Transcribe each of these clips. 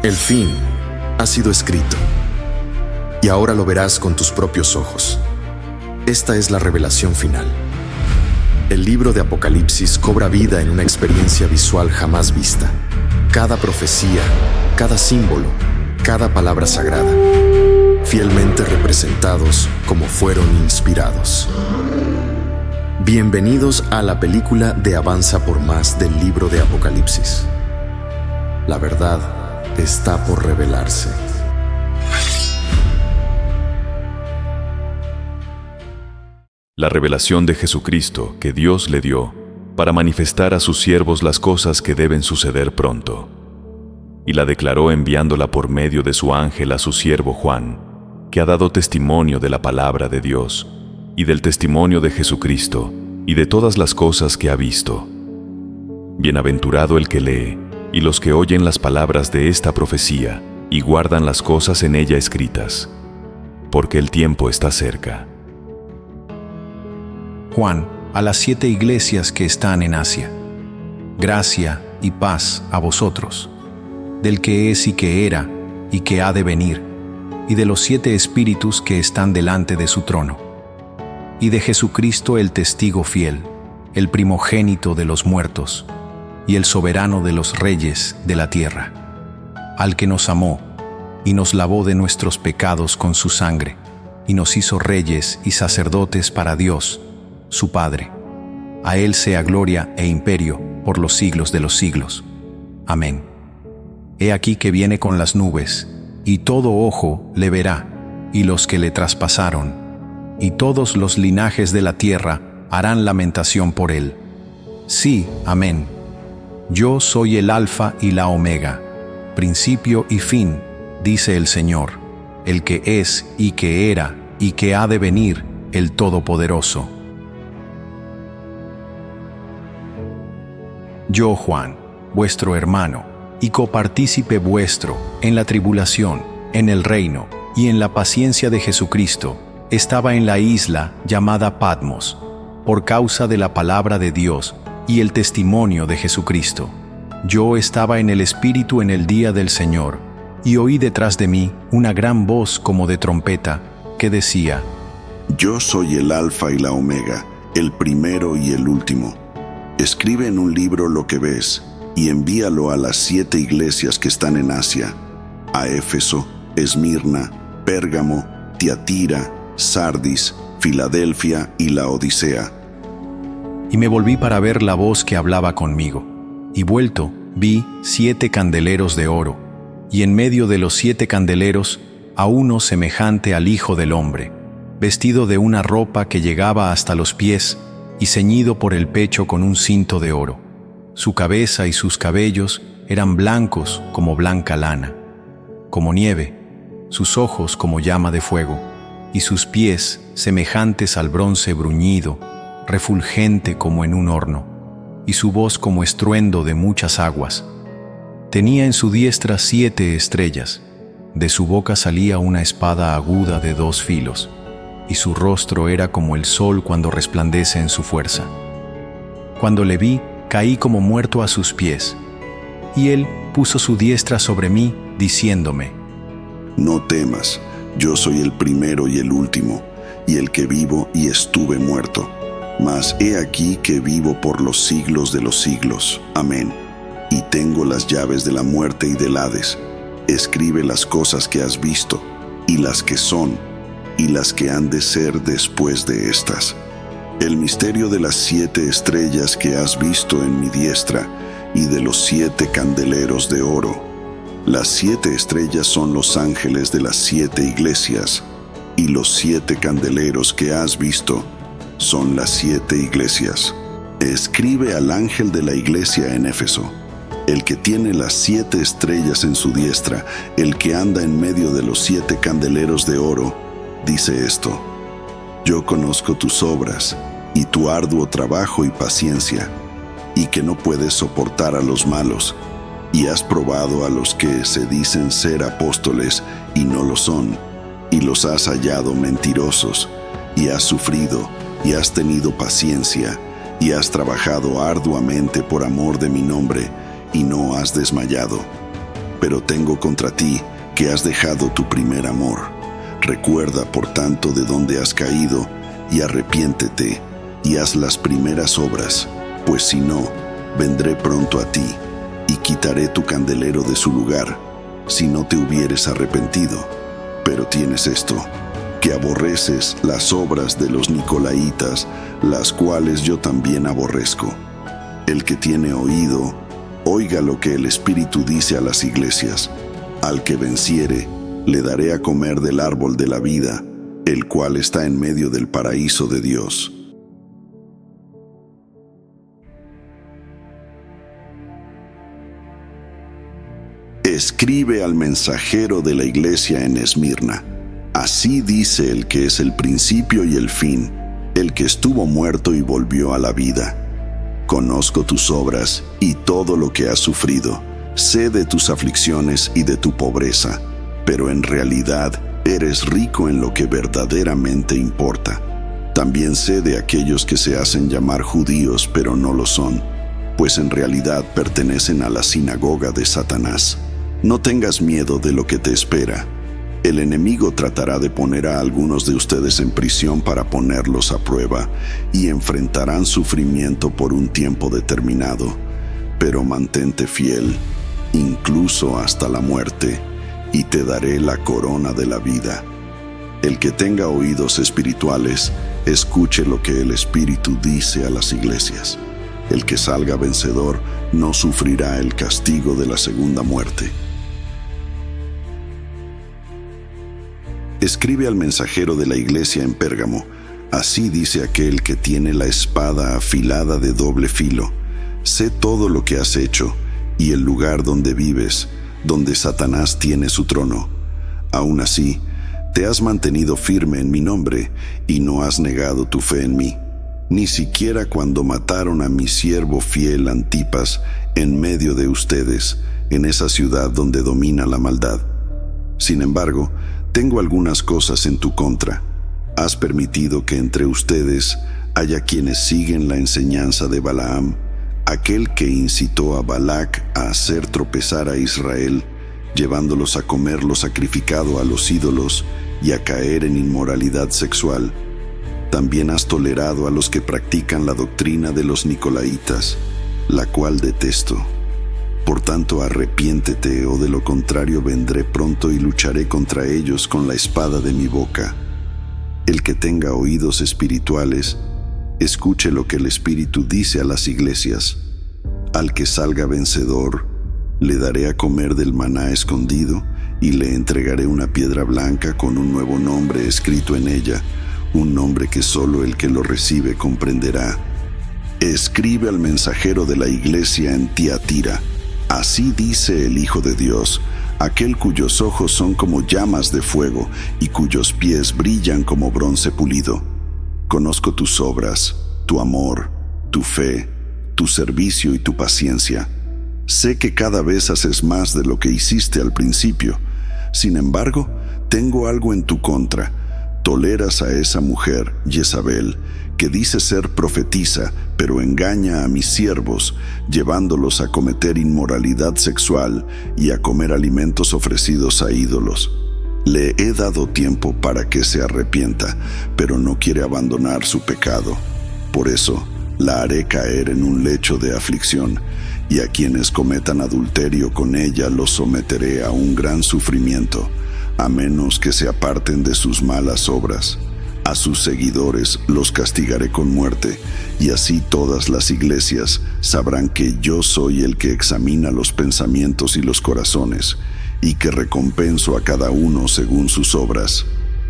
El fin ha sido escrito, y ahora lo verás con tus propios ojos. Esta es la revelación final. El libro de Apocalipsis cobra vida en una experiencia visual jamás vista. Cada profecía, cada símbolo, cada palabra sagrada, fielmente representados como fueron inspirados. Bienvenidos a la película de Avanza por Más del libro de Apocalipsis. La verdad está por revelarse. La revelación de Jesucristo que Dios le dio para manifestar a sus siervos las cosas que deben suceder pronto. Y la declaró enviándola por medio de su ángel a su siervo Juan, que ha dado testimonio de la palabra de Dios, y del testimonio de Jesucristo, y de todas las cosas que ha visto. Bienaventurado el que lee, y los que oyen las palabras de esta profecía, y guardan las cosas en ella escritas, porque el tiempo está cerca. Juan, a las 7 iglesias que están en Asia. Gracia y paz a vosotros, del que es y que era y que ha de venir, y de los 7 espíritus que están delante de su trono, y de Jesucristo el testigo fiel, el primogénito de los muertos, y el soberano de los reyes de la tierra, al que nos amó, y nos lavó de nuestros pecados con su sangre, y nos hizo reyes y sacerdotes para Dios, su Padre. A Él sea gloria e imperio por los siglos de los siglos. Amén. He aquí que viene con las nubes, y todo ojo le verá, y los que le traspasaron, y todos los linajes de la tierra harán lamentación por Él. Sí, amén. Yo soy el Alfa y la Omega, principio y fin, dice el Señor, el que es y que era y que ha de venir, el Todopoderoso. Yo, Juan, vuestro hermano, y copartícipe vuestro en la tribulación, en el reino y en la paciencia de Jesucristo, estaba en la isla llamada Patmos, por causa de la palabra de Dios y el testimonio de Jesucristo. Yo estaba en el Espíritu en el día del Señor, y oí detrás de mí una gran voz como de trompeta, que decía: Yo soy el Alfa y la Omega, el primero y el último. Escribe en un libro lo que ves, y envíalo a las 7 iglesias que están en Asia, a Éfeso, Esmirna, Pérgamo, Tiatira, Sardis, Filadelfia y Laodicea. Y me volví para ver la voz que hablaba conmigo, y vuelto vi 7 candeleros de oro, y en medio de los 7 candeleros a uno semejante al Hijo del Hombre, vestido de una ropa que llegaba hasta los pies, y ceñido por el pecho con un cinto de oro. Su cabeza y sus cabellos eran blancos como blanca lana, como nieve, sus ojos como llama de fuego, y sus pies semejantes al bronce bruñido, refulgente como en un horno, y su voz como estruendo de muchas aguas. Tenía en su diestra 7 estrellas, de su boca salía una espada aguda de 2 filos, y su rostro era como el sol cuando resplandece en su fuerza. Cuando le vi, caí como muerto a sus pies, y él puso su diestra sobre mí, diciéndome: No temas, yo soy el primero y el último, y el que vivo y estuve muerto. Mas he aquí que vivo por los siglos de los siglos. Amén. Y tengo las llaves de la muerte y del Hades. Escribe las cosas que has visto, y las que son, y las que han de ser después de estas. El misterio de las 7 estrellas que has visto en mi diestra, y de los 7 candeleros de oro. Las 7 estrellas son los ángeles de las 7 iglesias, y los 7 candeleros que has visto son las 7 iglesias. Escribe al ángel de la iglesia en Éfeso, el que tiene las 7 estrellas en su diestra, el que anda en medio de los 7 candeleros de oro, dice esto: Yo conozco tus obras, y tu arduo trabajo y paciencia, y que no puedes soportar a los malos, y has probado a los que se dicen ser apóstoles y no lo son, y los has hallado mentirosos, y has sufrido, y has tenido paciencia, y has trabajado arduamente por amor de mi nombre, y no has desmayado. Pero tengo contra ti que has dejado tu primer amor. Recuerda, por tanto, de dónde has caído, y arrepiéntete, y haz las primeras obras, pues si no, vendré pronto a ti, y quitaré tu candelero de su lugar, si no te hubieres arrepentido. Pero tienes esto, que aborreces las obras de los nicolaítas, las cuales yo también aborrezco. El que tiene oído, oiga lo que el Espíritu dice a las iglesias. Al que venciere, le daré a comer del árbol de la vida, el cual está en medio del paraíso de Dios. Escribe al mensajero de la iglesia en Esmirna. Así dice el que es el principio y el fin, el que estuvo muerto y volvió a la vida. Conozco tus obras y todo lo que has sufrido. Sé de tus aflicciones y de tu pobreza, pero en realidad eres rico en lo que verdaderamente importa. También sé de aquellos que se hacen llamar judíos, pero no lo son, pues en realidad pertenecen a la sinagoga de Satanás. No tengas miedo de lo que te espera. El enemigo tratará de poner a algunos de ustedes en prisión para ponerlos a prueba, y enfrentarán sufrimiento por un tiempo determinado. Pero mantente fiel, incluso hasta la muerte, y te daré la corona de la vida. El que tenga oídos espirituales, escuche lo que el Espíritu dice a las iglesias. El que salga vencedor no sufrirá el castigo de la segunda muerte. Escribe al mensajero de la iglesia en Pérgamo. Así dice aquel que tiene la espada afilada de doble filo. Sé todo lo que has hecho, y el lugar donde vives, donde Satanás tiene su trono. Aún así, te has mantenido firme en mi nombre, y no has negado tu fe en mí. Ni siquiera cuando mataron a mi siervo fiel Antipas en medio de ustedes, en esa ciudad donde domina la maldad. Sin embargo, tengo algunas cosas en tu contra. Has permitido que entre ustedes haya quienes siguen la enseñanza de Balaam, aquel que incitó a Balac a hacer tropezar a Israel, llevándolos a comer lo sacrificado a los ídolos y a caer en inmoralidad sexual. También has tolerado a los que practican la doctrina de los nicolaítas, la cual detesto. Por tanto, arrepiéntete, o de lo contrario vendré pronto y lucharé contra ellos con la espada de mi boca. El que tenga oídos espirituales, escuche lo que el Espíritu dice a las iglesias. Al que salga vencedor, le daré a comer del maná escondido, y le entregaré una piedra blanca con un nuevo nombre escrito en ella, un nombre que solo el que lo recibe comprenderá. Escribe al mensajero de la iglesia en Tiatira. Así dice el Hijo de Dios, aquel cuyos ojos son como llamas de fuego y cuyos pies brillan como bronce pulido. Conozco tus obras, tu amor, tu fe, tu servicio y tu paciencia. Sé que cada vez haces más de lo que hiciste al principio. Sin embargo, tengo algo en tu contra. Toleras a esa mujer, Jezabel, que dice ser profetisa, pero engaña a mis siervos, llevándolos a cometer inmoralidad sexual y a comer alimentos ofrecidos a ídolos. Le he dado tiempo para que se arrepienta, pero no quiere abandonar su pecado. Por eso, la haré caer en un lecho de aflicción, y a quienes cometan adulterio con ella los someteré a un gran sufrimiento, a menos que se aparten de sus malas obras. A sus seguidores los castigaré con muerte, y así todas las iglesias sabrán que yo soy el que examina los pensamientos y los corazones, y que recompenso a cada uno según sus obras.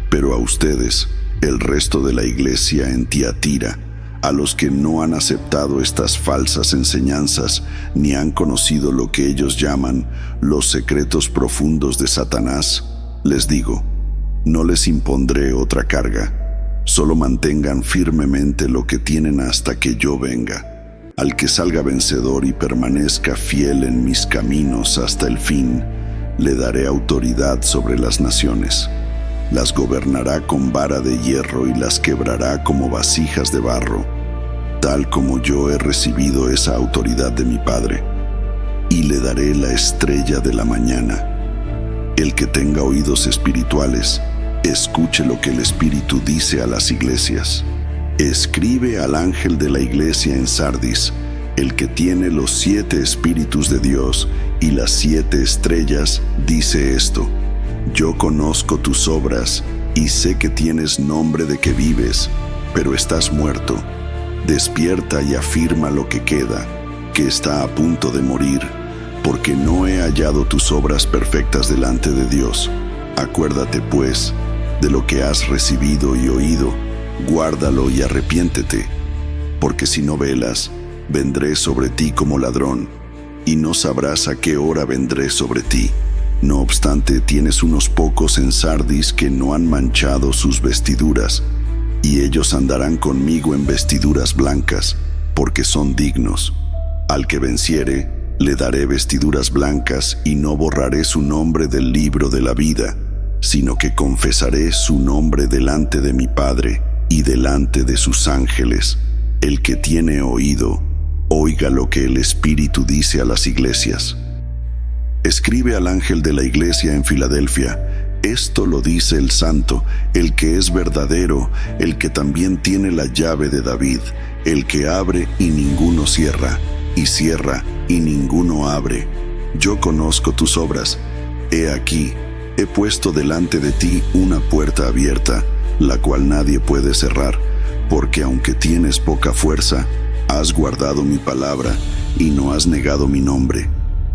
Pero a ustedes, el resto de la iglesia en Tiatira, a los que no han aceptado estas falsas enseñanzas, ni han conocido lo que ellos llaman los secretos profundos de Satanás, les digo, no les impondré otra carga. Solo mantengan firmemente lo que tienen hasta que yo venga. Al que salga vencedor y permanezca fiel en mis caminos hasta el fin, le daré autoridad sobre las naciones. Las gobernará con vara de hierro y las quebrará como vasijas de barro, tal como yo he recibido esa autoridad de mi Padre. y le daré la estrella de la mañana. El que tenga oídos espirituales, escuche lo que el Espíritu dice a las iglesias. Escribe al ángel de la iglesia en Sardis, el que tiene los 7 espíritus de Dios y las 7 estrellas, dice esto: Yo conozco tus obras y sé que tienes nombre de que vives, pero estás muerto. Despierta y afirma lo que queda, que está a punto de morir, porque no he hallado tus obras perfectas delante de Dios. Acuérdate, pues, de lo que has recibido y oído, guárdalo y arrepiéntete, porque si no velas, vendré sobre ti como ladrón, y no sabrás a qué hora vendré sobre ti. No obstante, tienes unos pocos en Sardis que no han manchado sus vestiduras, y ellos andarán conmigo en vestiduras blancas, porque son dignos. Al que venciere, le daré vestiduras blancas y no borraré su nombre del libro de la vida, sino que confesaré su nombre delante de mi Padre y delante de sus ángeles. El que tiene oído, oiga lo que el Espíritu dice a las iglesias. Escribe al ángel de la iglesia en Filadelfia: esto lo dice el Santo, el que es verdadero, el que también tiene la llave de David, el que abre y ninguno cierra, y cierra y ninguno abre. Yo conozco tus obras. He aquí, he puesto delante de ti una puerta abierta, la cual nadie puede cerrar, porque aunque tienes poca fuerza, has guardado mi palabra y no has negado mi nombre.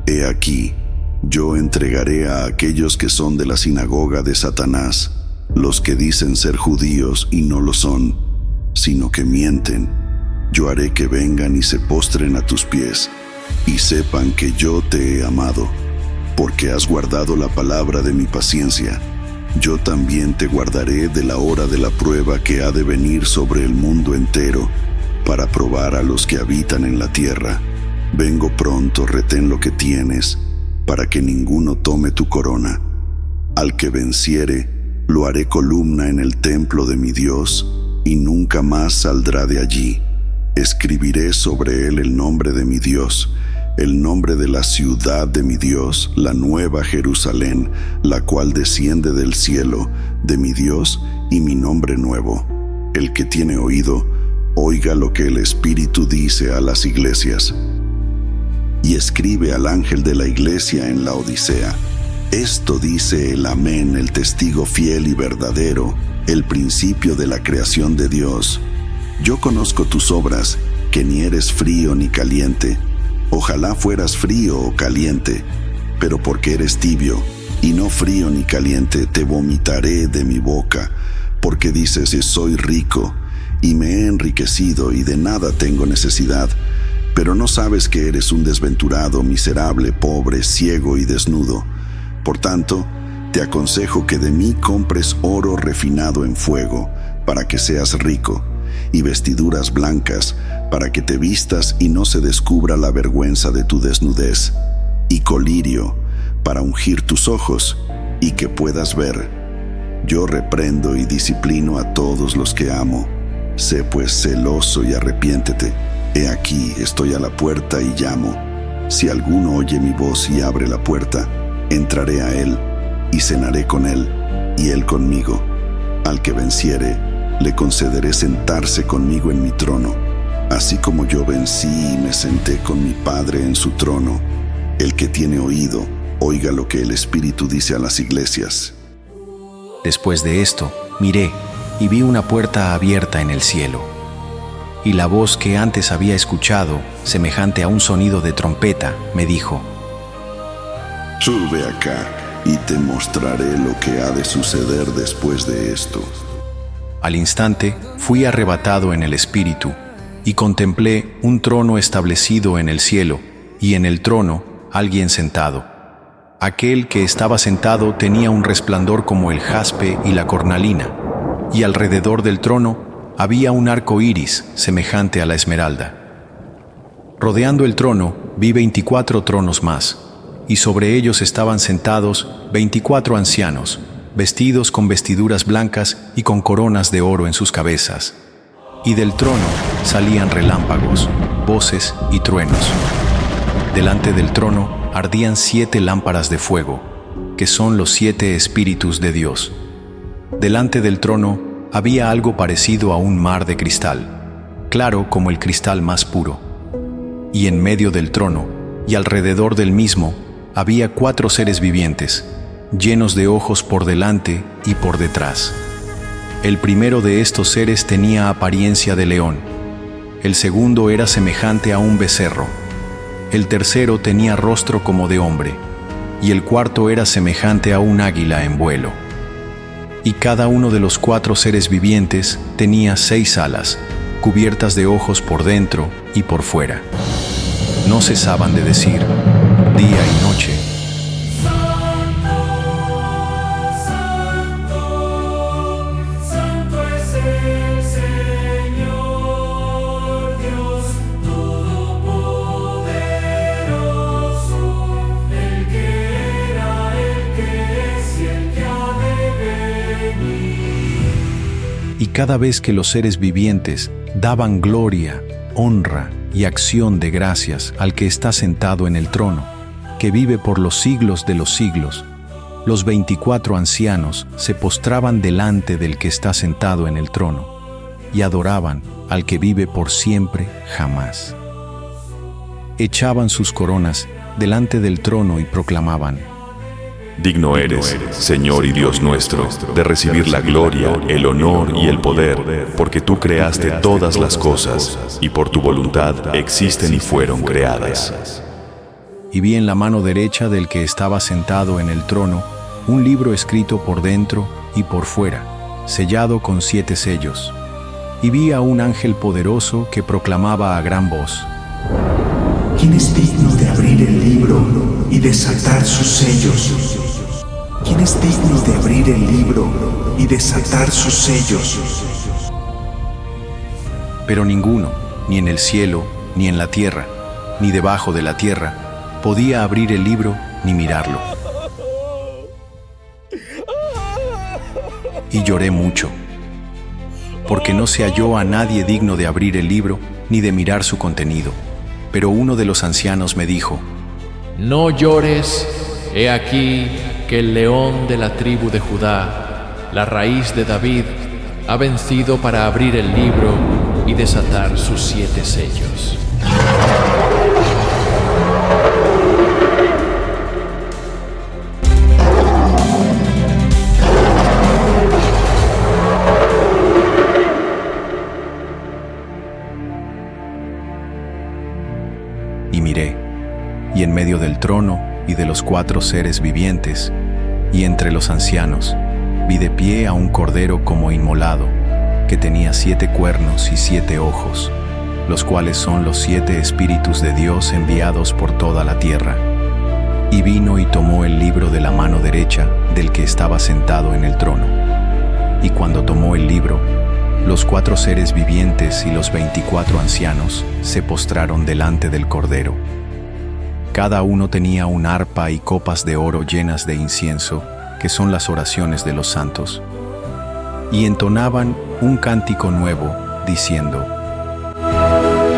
He aquí, yo entregaré a aquellos que son de la sinagoga de Satanás, los que dicen ser judíos y no lo son, sino que mienten. Yo haré que vengan y se postren a tus pies, y sepan que yo te he amado, porque has guardado la palabra de mi paciencia. Yo también te guardaré de la hora de la prueba que ha de venir sobre el mundo entero, para probar a los que habitan en la tierra. Vengo pronto, retén lo que tienes, para que ninguno tome tu corona. Al que venciere, lo haré columna en el templo de mi Dios, y nunca más saldrá de allí. Escribiré sobre él el nombre de mi Dios, el nombre de la ciudad de mi Dios, la nueva Jerusalén, la cual desciende del cielo, de mi Dios, y mi nombre nuevo. El que tiene oído, oiga lo que el Espíritu dice a las iglesias. Y escribe al ángel de la iglesia en la Odisea: esto dice el Amén, el testigo fiel y verdadero, el principio de la creación de Dios. Yo conozco tus obras, que ni eres frío ni caliente. Ojalá fueras frío o caliente, pero porque eres tibio, y no frío ni caliente, te vomitaré de mi boca, porque dices: soy rico, y me he enriquecido, y de nada tengo necesidad, pero no sabes que eres un desventurado, miserable, pobre, ciego y desnudo. Por tanto, te aconsejo que de mí compres oro refinado en fuego, para que seas rico, y vestiduras blancas, para que te vistas y no se descubra la vergüenza de tu desnudez, y colirio, para ungir tus ojos, y que puedas ver. Yo reprendo y disciplino a todos los que amo. Sé pues celoso y arrepiéntete. He aquí, estoy a la puerta y llamo. Si alguno oye mi voz y abre la puerta, entraré a él, y cenaré con él, y él conmigo. Al que venciere, le concederé sentarse conmigo en mi trono, así como yo vencí y me senté con mi Padre en su trono. El que tiene oído, oiga lo que el Espíritu dice a las iglesias. Después de esto, miré, y vi una puerta abierta en el cielo. Y la voz que antes había escuchado, semejante a un sonido de trompeta, me dijo: Sube acá, y te mostraré lo que ha de suceder después de esto. Al instante fui arrebatado en el Espíritu, y contemplé un trono establecido en el cielo, y en el trono alguien sentado. Aquel que estaba sentado tenía un resplandor como el jaspe y la cornalina, y alrededor del trono había un arco iris semejante a la esmeralda. Rodeando el trono vi 24 tronos más, y sobre ellos estaban sentados 24 ancianos, vestidos con vestiduras blancas y con coronas de oro en sus cabezas. Y del trono salían relámpagos, voces y truenos. Delante del trono ardían 7 lámparas de fuego, que son los 7 espíritus de Dios. Delante del trono había algo parecido a un mar de cristal, claro como el cristal más puro. Y en medio del trono, y alrededor del mismo, había 4 seres vivientes, llenos de ojos por delante y por detrás. El primero de estos seres tenía apariencia de león, el segundo era semejante a un becerro, el tercero tenía rostro como de hombre, y el cuarto era semejante a un águila en vuelo. Y cada uno de los 4 seres vivientes tenía 6 alas, cubiertas de ojos por dentro y por fuera. No cesaban de decir, día y noche: Santo es el Señor, Dios Todopoderoso, el que era, el que es y el que ha de venir. Y cada vez que los seres vivientes daban gloria, honra y acción de gracias al que está sentado en el trono, que vive por los siglos de los siglos, los 24 ancianos se postraban delante del que está sentado en el trono y adoraban al que vive por siempre jamás. Echaban sus coronas delante del trono y proclamaban: Digno eres, Señor y Dios nuestro, de recibir la gloria, el honor y el poder, porque tú creaste todas las cosas, y por tu voluntad existen y fueron creadas. Y vi en la mano derecha del que estaba sentado en el trono un libro escrito por dentro y por fuera, sellado con 7 sellos. Y vi a un ángel poderoso que proclamaba a gran voz: ¿Quién es digno de abrir el libro y desatar sus sellos? ¿Quién es digno de abrir el libro y desatar sus sellos? Pero ninguno, ni en el cielo, ni en la tierra, ni debajo de la tierra, podía abrir el libro ni mirarlo. Y lloré mucho, porque no se halló a nadie digno de abrir el libro ni de mirar su contenido. Pero uno de los ancianos me dijo: No llores, he aquí que el león de la tribu de Judá, la raíz de David, ha vencido para abrir el libro y desatar sus 7 sellos. Y miré, y en medio del trono y de los 4 seres vivientes, y entre los ancianos, vi de pie a un cordero como inmolado, que tenía 7 cuernos y 7 ojos, los cuales son los 7 espíritus de Dios enviados por toda la tierra. Y vino y tomó el libro de la mano derecha del que estaba sentado en el trono. Y cuando tomó el libro, los 4 seres vivientes y los 24 ancianos se postraron delante del Cordero. Cada uno tenía un arpa y copas de oro llenas de incienso, que son las oraciones de los santos. Y entonaban un cántico nuevo, diciendo: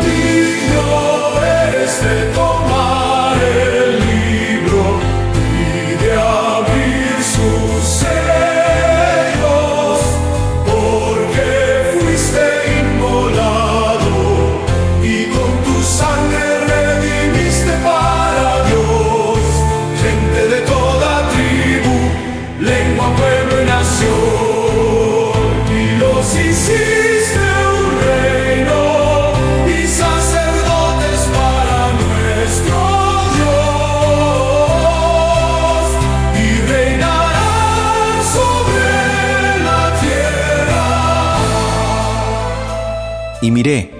Digno eres de tomar el libro y de abrir sus sellos, porque fuiste inmolado y con tu sangre redimiste para Dios gente de toda tribu, lengua, pueblo y nación. Y los hiciste un reino y sacerdotes para nuestro Dios, y reinarán sobre la tierra. Y miré,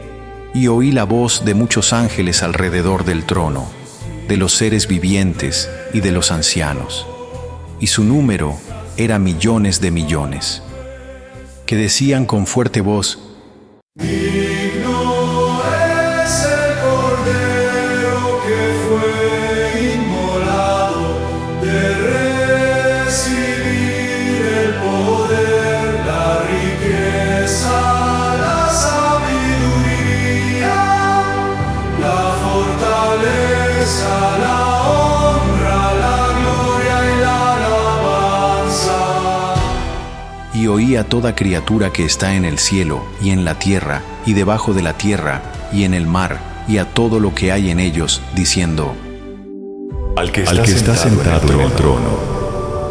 y oí la voz de muchos ángeles alrededor del trono, de los seres vivientes y de los ancianos, y su número era millones de millones, que decían con fuerte voz: Digno es el Cordero que fue inmolado de recibir el poder, la riqueza, la sabiduría, la fortaleza oí a toda criatura que está en el cielo y en la tierra y debajo de la tierra y en el mar y a todo lo que hay en ellos, diciendo: Al que está sentado en el trono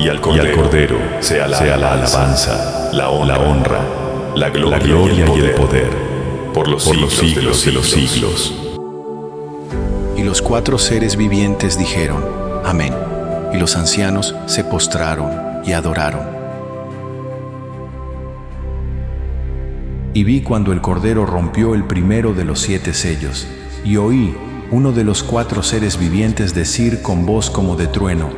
y al Cordero sea la alabanza, la honra, la gloria y el poder, por los siglos de los siglos. Y los 4 seres vivientes dijeron: Amén. Y los ancianos se postraron y adoraron. Y vi cuando el Cordero rompió el primero de los 7 sellos, y oí uno de los 4 seres vivientes decir con voz como de trueno: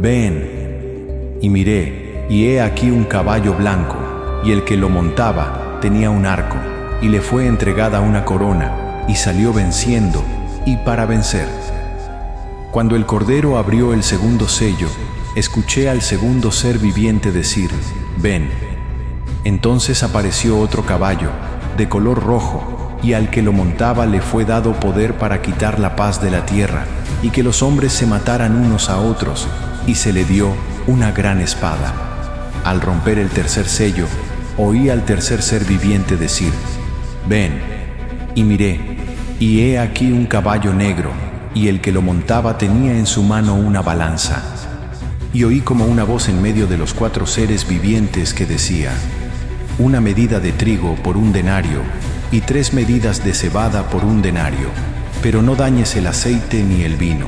Ven. Y miré, y he aquí un caballo blanco, y el que lo montaba tenía un arco, y le fue entregada una corona, y salió venciendo, y para vencer. Cuando el Cordero abrió el segundo sello, escuché al segundo ser viviente decir: Ven. Entonces apareció otro caballo, de color rojo, y al que lo montaba le fue dado poder para quitar la paz de la tierra, y que los hombres se mataran unos a otros, y se le dio una gran espada. Al romper el tercer sello, oí al tercer ser viviente decir: Ven. Y miré, y he aquí un caballo negro, y el que lo montaba tenía en su mano una balanza. Y oí como una voz en medio de los 4 seres vivientes que decía: Una medida de trigo por 1 denario, y 3 medidas de cebada por 1 denario, pero no dañes el aceite ni el vino.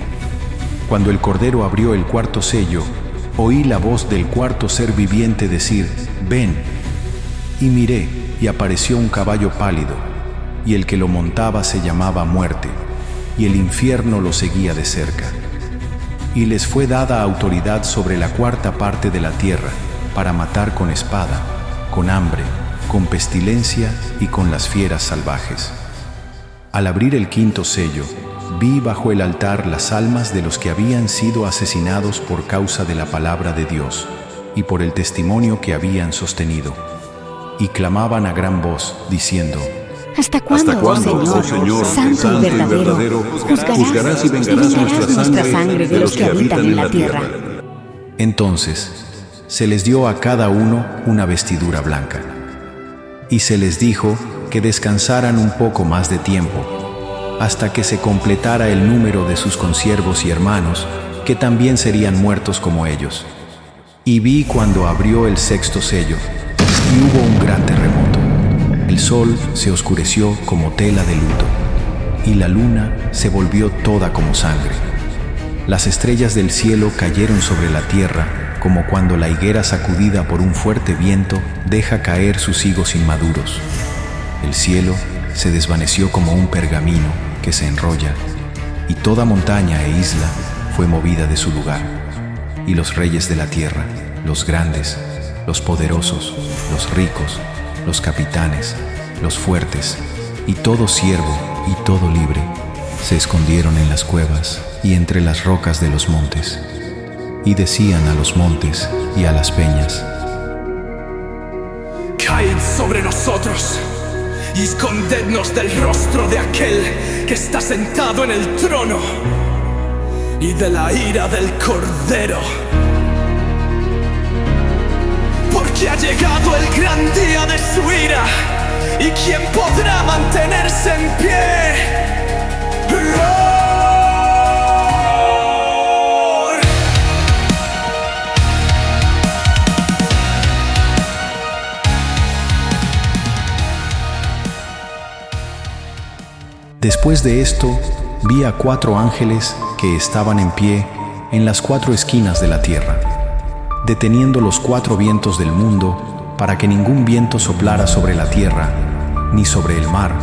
Cuando el Cordero abrió el cuarto sello, oí la voz del cuarto ser viviente decir: Ven. Y miré, y apareció un caballo pálido, y el que lo montaba se llamaba Muerte, y el infierno lo seguía de cerca. Y les fue dada autoridad sobre la 4ª parte de la tierra, para matar con espada, con hambre, con pestilencia y con las fieras salvajes. Al abrir el 5º sello, vi bajo el altar las almas de los que habían sido asesinados por causa de la palabra de Dios y por el testimonio que habían sostenido. Y clamaban a gran voz, diciendo: ¿Hasta cuándo, oh Señor, santo y verdadero, juzgarás y vengarás nuestra sangre de los que habitan en la tierra? Entonces se les dio a cada uno una vestidura blanca. Y se les dijo que descansaran un poco más de tiempo, hasta que se completara el número de sus consiervos y hermanos, que también serían muertos como ellos. Y vi cuando abrió el 6º sello, y hubo un gran terremoto. El sol se oscureció como tela de luto, y la luna se volvió toda como sangre. Las estrellas del cielo cayeron sobre la tierra, como cuando la higuera sacudida por un fuerte viento deja caer sus higos inmaduros. El cielo se desvaneció como un pergamino que se enrolla, y toda montaña e isla fue movida de su lugar. Y los reyes de la tierra, los grandes, los poderosos, los ricos, los capitanes, los fuertes, y todo siervo y todo libre, se escondieron en las cuevas y entre las rocas de los montes, y decían a los montes y a las peñas: Caed sobre nosotros y escondednos del rostro de aquel que está sentado en el trono y de la ira del Cordero. Porque ha llegado el gran día de su ira, ¿y quién podrá mantenerse en pie? Después de esto, vi a 4 ángeles que estaban en pie en las 4 esquinas de la tierra, deteniendo los 4 vientos del mundo para que ningún viento soplara sobre la tierra, ni sobre el mar,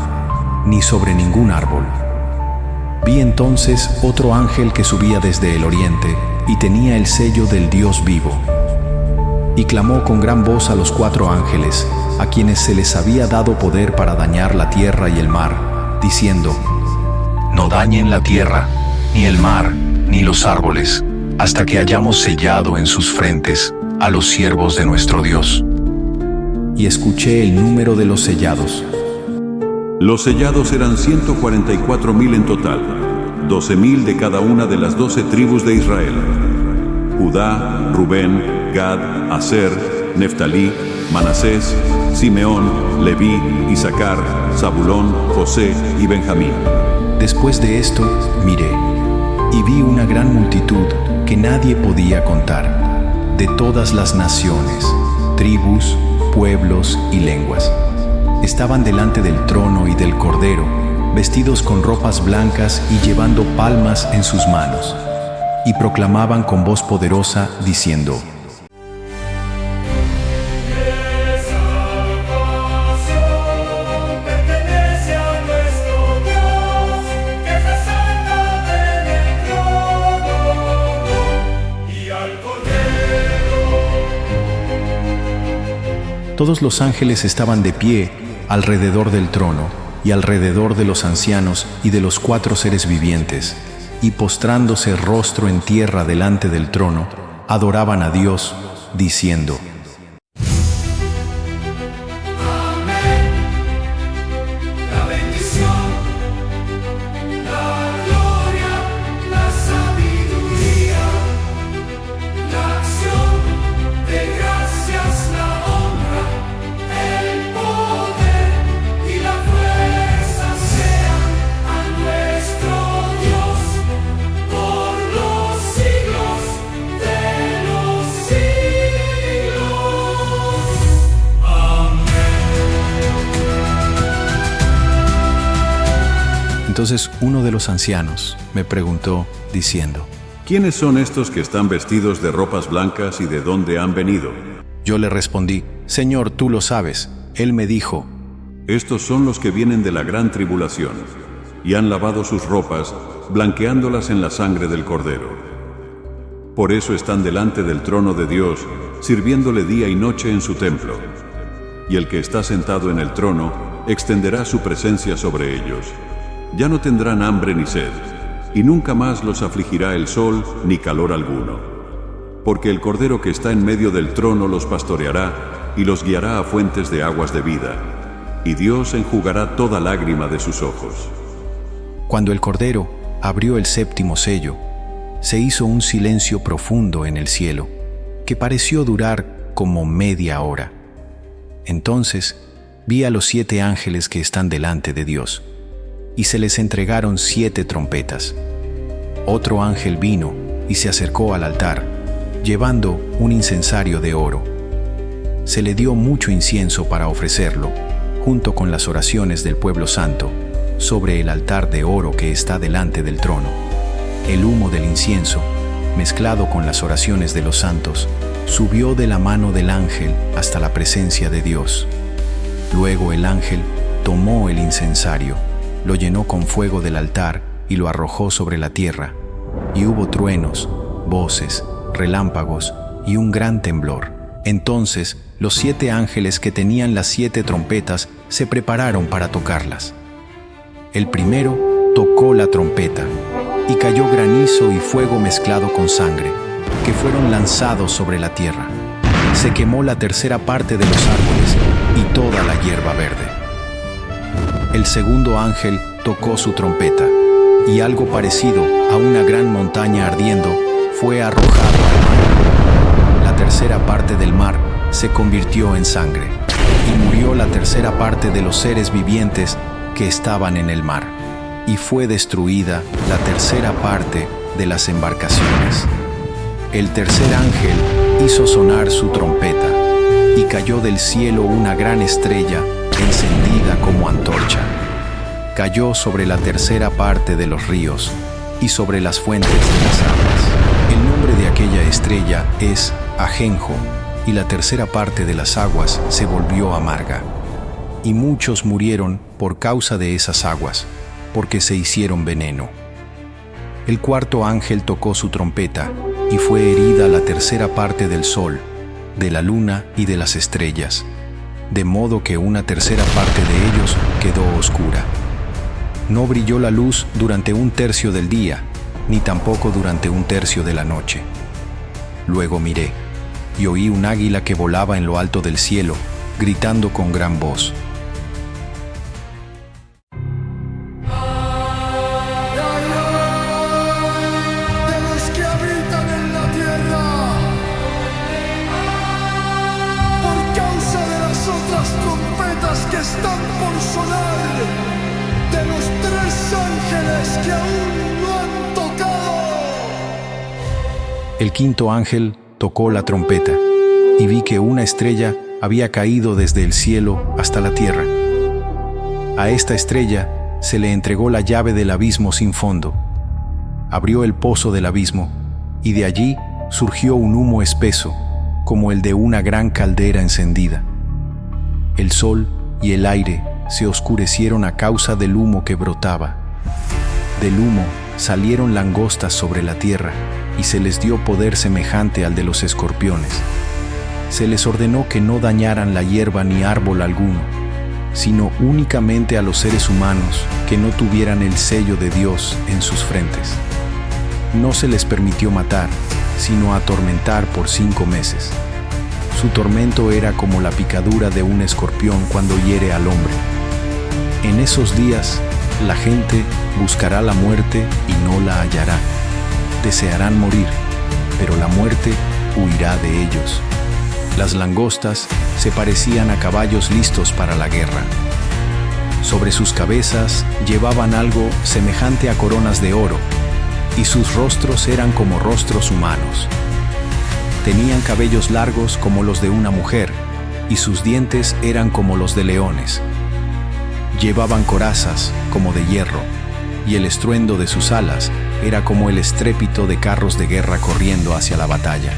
ni sobre ningún árbol. Vi entonces otro ángel que subía desde el oriente y tenía el sello del Dios vivo. Y clamó con gran voz a los 4 ángeles, a quienes se les había dado poder para dañar la tierra y el mar, diciendo: No dañen la tierra, ni el mar, ni los árboles, hasta que hayamos sellado en sus frentes a los siervos de nuestro Dios. Y escuché el número de los sellados. Los sellados eran 144,000 en total, 12,000 de cada una de las 12 tribus de Israel: Judá, Rubén, Gad, Aser, Neftalí, Manasés, Simeón, Leví, Isaacar, Zabulón, José y Benjamín. Después de esto, miré, y vi una gran multitud que nadie podía contar, de todas las naciones, tribus, pueblos y lenguas. Estaban delante del trono y del Cordero, vestidos con ropas blancas y llevando palmas en sus manos, y proclamaban con voz poderosa, diciendo: Todos los ángeles estaban de pie alrededor del trono y alrededor de los ancianos y de los 4 seres vivientes, y postrándose rostro en tierra delante del trono, adoraban a Dios, diciendo: Entonces uno de los ancianos me preguntó, diciendo: ¿Quiénes son estos que están vestidos de ropas blancas y de dónde han venido? Yo le respondí: Señor, tú lo sabes. Él me dijo: Estos son los que vienen de la gran tribulación, y han lavado sus ropas, blanqueándolas en la sangre del Cordero. Por eso están delante del trono de Dios, sirviéndole día y noche en su templo. Y el que está sentado en el trono extenderá su presencia sobre ellos. Ya no tendrán hambre ni sed, y nunca más los afligirá el sol ni calor alguno. Porque el Cordero que está en medio del trono los pastoreará y los guiará a fuentes de aguas de vida, y Dios enjugará toda lágrima de sus ojos. Cuando el Cordero abrió el 7º sello, se hizo un silencio profundo en el cielo, que pareció durar como media hora. Entonces vi a los 7 ángeles que están delante de Dios, y se les entregaron 7 trompetas. Otro ángel vino y se acercó al altar, llevando un incensario de oro. Se le dio mucho incienso para ofrecerlo, junto con las oraciones del pueblo santo, sobre el altar de oro que está delante del trono. El humo del incienso, mezclado con las oraciones de los santos, subió de la mano del ángel hasta la presencia de Dios. Luego el ángel tomó el incensario, lo llenó con fuego del altar y lo arrojó sobre la tierra, y hubo truenos, voces, relámpagos y un gran temblor. Entonces los 7 ángeles que tenían las 7 trompetas se prepararon para tocarlas. El primero tocó la trompeta, y cayó granizo y fuego mezclado con sangre, que fueron lanzados sobre la tierra. Se quemó la tercera parte de los árboles y toda la hierba verde. El segundo ángel tocó su trompeta, y algo parecido a una gran montaña ardiendo fue arrojado al mar. La tercera parte del mar se convirtió en sangre, y murió la tercera parte de los seres vivientes que estaban en el mar, y fue destruida la tercera parte de las embarcaciones. El tercer ángel hizo sonar su trompeta, y cayó del cielo una gran estrella encendida como antorcha. Cayó sobre la tercera parte de los ríos y sobre las fuentes de las aguas. El nombre de aquella estrella es Ajenjo, y la tercera parte de las aguas se volvió amarga. Y muchos murieron por causa de esas aguas, porque se hicieron veneno. El cuarto ángel tocó su trompeta, y fue herida la tercera parte del sol, de la luna y de las estrellas, de modo que una tercera parte de ellos quedó oscura. No brilló la luz durante 1/3 del día, ni tampoco durante 1/3 de la noche. Luego miré, y oí un águila que volaba en lo alto del cielo, gritando con gran voz: Por causa están por sonar, de los 3 ángeles que aún no han tocado. El quinto ángel tocó la trompeta, y vi que una estrella había caído desde el cielo hasta la tierra. A esta estrella se le entregó la llave del abismo sin fondo. Abrió el pozo del abismo, y de allí surgió un humo espeso, como el de una gran caldera encendida. El sol y el aire se oscurecieron a causa del humo que brotaba. Del humo salieron langostas sobre la tierra, y se les dio poder semejante al de los escorpiones. Se les ordenó que no dañaran la hierba ni árbol alguno, sino únicamente a los seres humanos que no tuvieran el sello de Dios en sus frentes. No se les permitió matar, sino atormentar por 5 meses. Su tormento era como la picadura de un escorpión cuando hiere al hombre. En esos días, la gente buscará la muerte y no la hallará. Desearán morir, pero la muerte huirá de ellos. Las langostas se parecían a caballos listos para la guerra. Sobre sus cabezas llevaban algo semejante a coronas de oro, y sus rostros eran como rostros humanos. Tenían cabellos largos como los de una mujer, y sus dientes eran como los de leones. Llevaban corazas como de hierro, y el estruendo de sus alas era como el estrépito de carros de guerra corriendo hacia la batalla.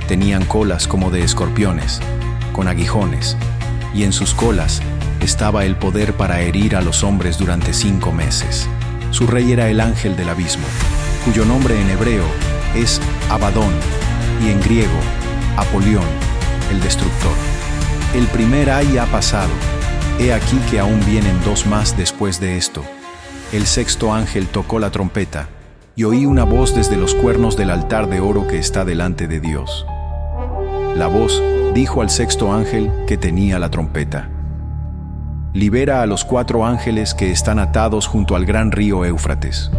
Tenían colas como de escorpiones, con aguijones, y en sus colas estaba el poder para herir a los hombres durante 5 meses. Su rey era el ángel del abismo, cuyo nombre en hebreo es Abadón, y en griego, Apolión, el destructor. El primer ay ha pasado. He aquí que aún vienen 2 más después de esto. El sexto ángel tocó la trompeta, y oí una voz desde los cuernos del altar de oro que está delante de Dios. La voz dijo al sexto ángel que tenía la trompeta: libera a los 4 ángeles que están atados junto al gran río Éufrates.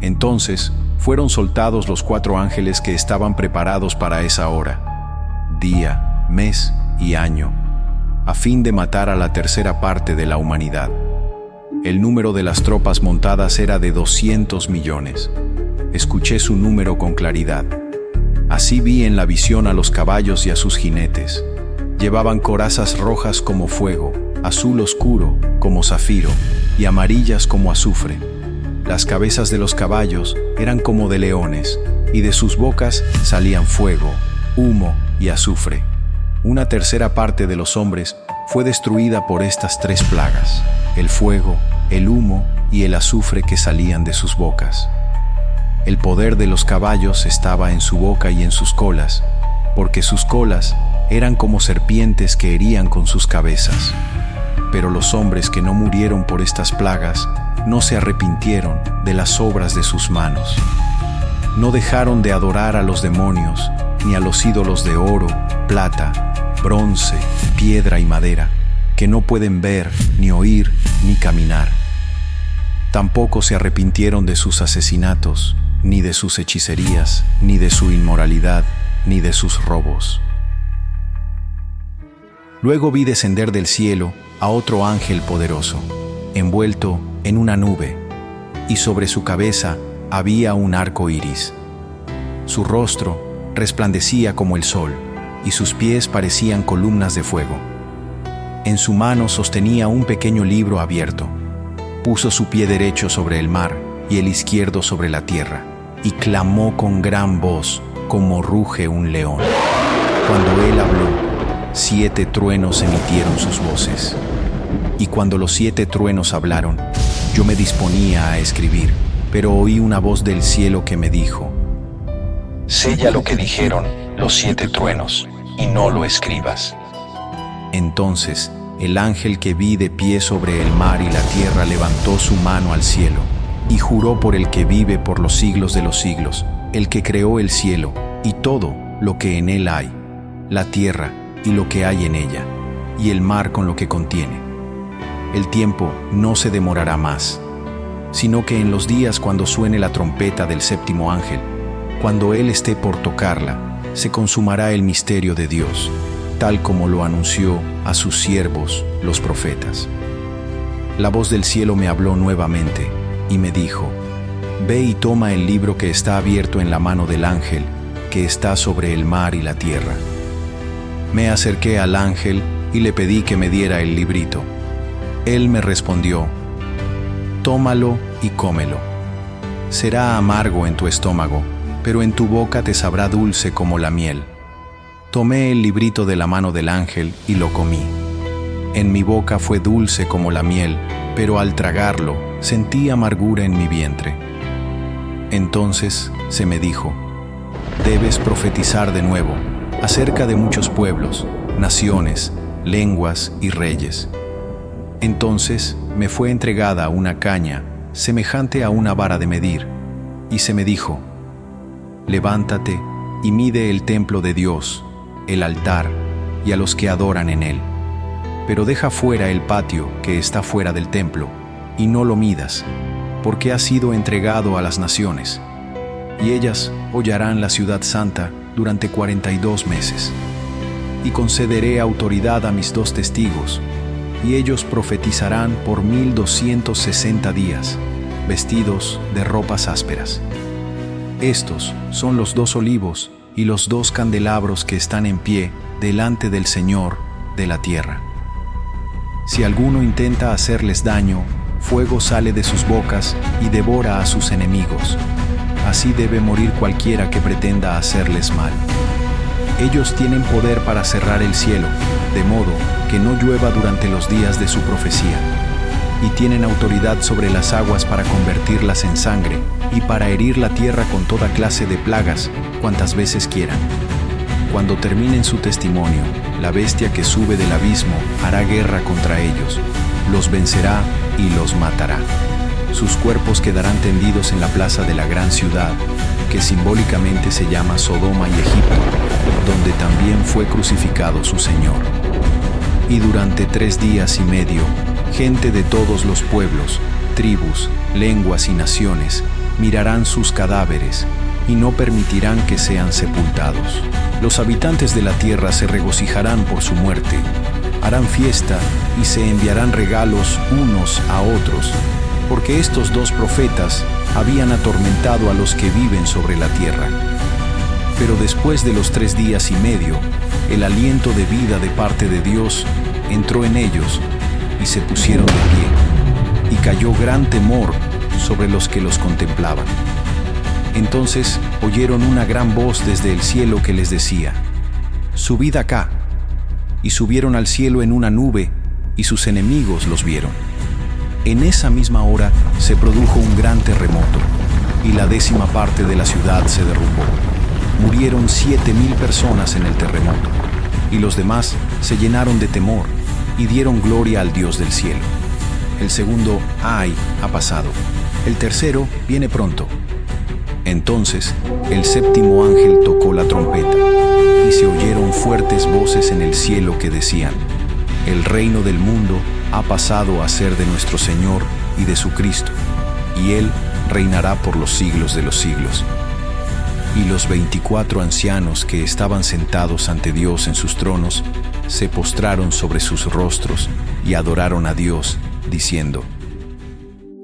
Entonces fueron soltados los 4 ángeles que estaban preparados para esa hora, día, mes y año, a fin de matar a la tercera parte de la humanidad. El número de las tropas montadas era de 200 millones. Escuché su número con claridad. Así vi en la visión a los caballos y a sus jinetes. Llevaban corazas rojas como fuego, azul oscuro como zafiro y amarillas como azufre. Las cabezas de los caballos eran como de leones, y de sus bocas salían fuego, humo y azufre. Una tercera parte de los hombres fue destruida por estas 3 plagas: el fuego, el humo y el azufre que salían de sus bocas. El poder de los caballos estaba en su boca y en sus colas, porque sus colas eran como serpientes que herían con sus cabezas. Pero los hombres que no murieron por estas plagas no se arrepintieron de las obras de sus manos. No dejaron de adorar a los demonios, ni a los ídolos de oro, plata, bronce, piedra y madera, que no pueden ver, ni oír, ni caminar. Tampoco se arrepintieron de sus asesinatos, ni de sus hechicerías, ni de su inmoralidad, ni de sus robos. Luego vi descender del cielo a otro ángel poderoso, envuelto en una nube, y sobre su cabeza había un arco iris. Su rostro resplandecía como el sol, y sus pies parecían columnas de fuego. En su mano sostenía un pequeño libro abierto. Puso su pie derecho sobre el mar y el izquierdo sobre la tierra, y clamó con gran voz, como ruge un león. Cuando él habló, 7 truenos emitieron sus voces. Y cuando los 7 truenos hablaron, yo me disponía a escribir, pero oí una voz del cielo que me dijo: sella lo que dijeron los 7 truenos, y no lo escribas. Entonces, el ángel que vi de pie sobre el mar y la tierra levantó su mano al cielo, y juró por el que vive por los siglos de los siglos, el que creó el cielo, y todo lo que en él hay, la tierra y lo que hay en ella, y el mar con lo que contiene. El tiempo no se demorará más, sino que en los días cuando suene la trompeta del séptimo ángel, cuando él esté por tocarla, se consumará el misterio de Dios, tal como lo anunció a sus siervos, los profetas. La voz del cielo me habló nuevamente y me dijo: Ve y toma el libro que está abierto en la mano del ángel que está sobre el mar y la tierra. Me acerqué al ángel y le pedí que me diera el librito. Él me respondió: Tómalo y cómelo. Será amargo en tu estómago, pero en tu boca te sabrá dulce como la miel. Tomé el librito de la mano del ángel y lo comí. En mi boca fue dulce como la miel, pero al tragarlo sentí amargura en mi vientre. Entonces se me dijo: debes profetizar de nuevo acerca de muchos pueblos, naciones, lenguas y reyes. Entonces me fue entregada una caña semejante a una vara de medir, y se me dijo: levántate y mide el templo de Dios, el altar y a los que adoran en él. Pero deja fuera el patio que está fuera del templo, y no lo midas, porque ha sido entregado a las naciones, y ellas hollarán la ciudad santa durante 42 meses. Y concederé autoridad a mis 2 testigos, y ellos profetizarán por 1260 días, vestidos de ropas ásperas. Estos son los 2 olivos y los 2 candelabros que están en pie delante del Señor de la tierra. Si alguno intenta hacerles daño, fuego sale de sus bocas y devora a sus enemigos. Así debe morir cualquiera que pretenda hacerles mal. Ellos tienen poder para cerrar el cielo, de modo que no llueva durante los días de su profecía, y tienen autoridad sobre las aguas para convertirlas en sangre y para herir la tierra con toda clase de plagas cuantas veces quieran. Cuando terminen su testimonio, la bestia que sube del abismo hará guerra contra ellos, los vencerá y los matará. Sus cuerpos quedarán tendidos en la plaza de la gran ciudad, que simbólicamente se llama Sodoma y Egipto, donde también fue crucificado su Señor. Y durante 3 días y medio, gente de todos los pueblos, tribus, lenguas y naciones mirarán sus cadáveres y no permitirán que sean sepultados. Los habitantes de la tierra se regocijarán por su muerte, harán fiesta y se enviarán regalos unos a otros, porque estos 2 profetas habían atormentado a los que viven sobre la tierra. Pero después de los 3 días y medio, el aliento de vida de parte de Dios entró en ellos y se pusieron de pie, y cayó gran temor sobre los que los contemplaban. Entonces oyeron una gran voz desde el cielo que les decía: subid acá. Y subieron al cielo en una nube, y sus enemigos los vieron. En esa misma hora se produjo un gran terremoto, y la 10ª parte de la ciudad se derrumbó. Murieron 7,000 personas en el terremoto, y los demás se llenaron de temor y dieron gloria al Dios del cielo. El segundo ¡ay! Ha pasado. El tercero viene pronto. Entonces el 7º ángel tocó la trompeta, y se oyeron fuertes voces en el cielo que decían: el reino del mundo ha pasado a ser de nuestro Señor y de su Cristo, y Él reinará por los siglos de los siglos. Y los 24 ancianos que estaban sentados ante Dios en sus tronos se postraron sobre sus rostros y adoraron a Dios, diciendo: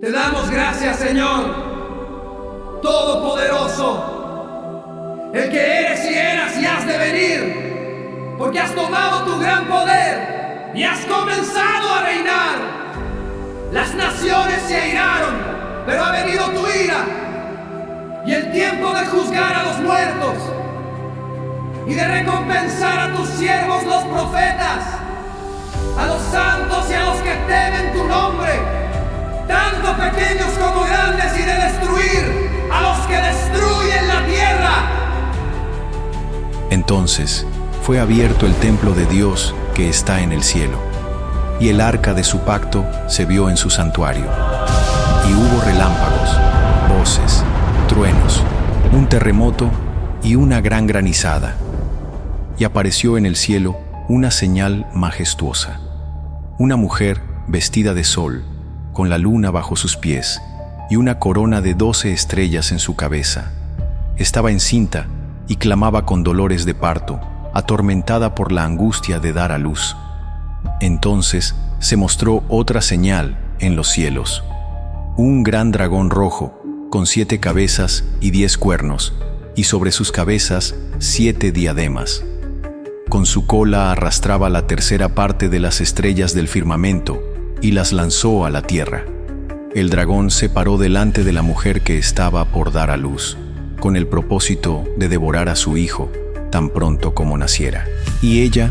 Te damos gracias, Señor, Todopoderoso, el que eres y eras y has de venir, porque has tomado tu gran poder y has comenzado a reinar. Las naciones se airaron, pero ha venido tu ira y el tiempo de juzgar a los muertos y de recompensar a tus siervos los profetas, a los santos y a los que temen tu nombre, tanto pequeños como grandes, y de destruir a los que destruyen la tierra. Entonces fue abierto el templo de Dios que está en el cielo, y el arca de su pacto se vio en su santuario. Y hubo relámpagos, voces, truenos, un terremoto y una gran granizada. Y apareció en el cielo una señal majestuosa: una mujer vestida de sol, con la luna bajo sus pies, y una corona de 12 estrellas en su cabeza. Estaba encinta y clamaba con dolores de parto, atormentada por la angustia de dar a luz. Entonces se mostró otra señal en los cielos: un gran dragón rojo, con 7 cabezas y 10 cuernos, y sobre sus cabezas 7 diademas. Con su cola arrastraba la tercera parte de las estrellas del firmamento y las lanzó a la tierra. El dragón se paró delante de la mujer que estaba por dar a luz, con el propósito de devorar a su hijo tan pronto como naciera. Y ella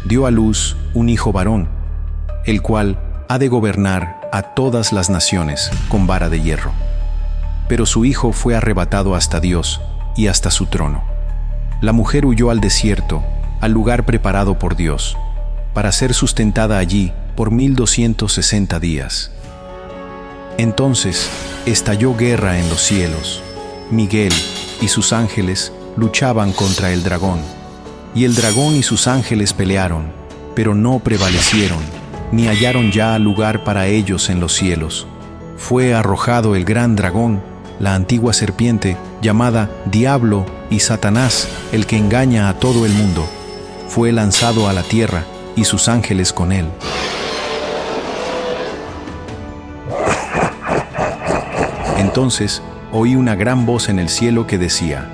dio a luz un hijo varón, el cual ha de gobernar a todas las naciones con vara de hierro. Pero su hijo fue arrebatado hasta Dios y hasta su trono. La mujer huyó al desierto, al lugar preparado por Dios, para ser sustentada allí por 1260 días. Entonces estalló guerra en los cielos. Miguel y sus ángeles luchaban contra el dragón, y el dragón y sus ángeles pelearon, pero no prevalecieron, ni hallaron ya lugar para ellos en los cielos. Fue arrojado el gran dragón, la antigua serpiente, llamada Diablo y Satanás, el que engaña a todo el mundo. Fue lanzado a la tierra, y sus ángeles con él. Entonces oí una gran voz en el cielo que decía: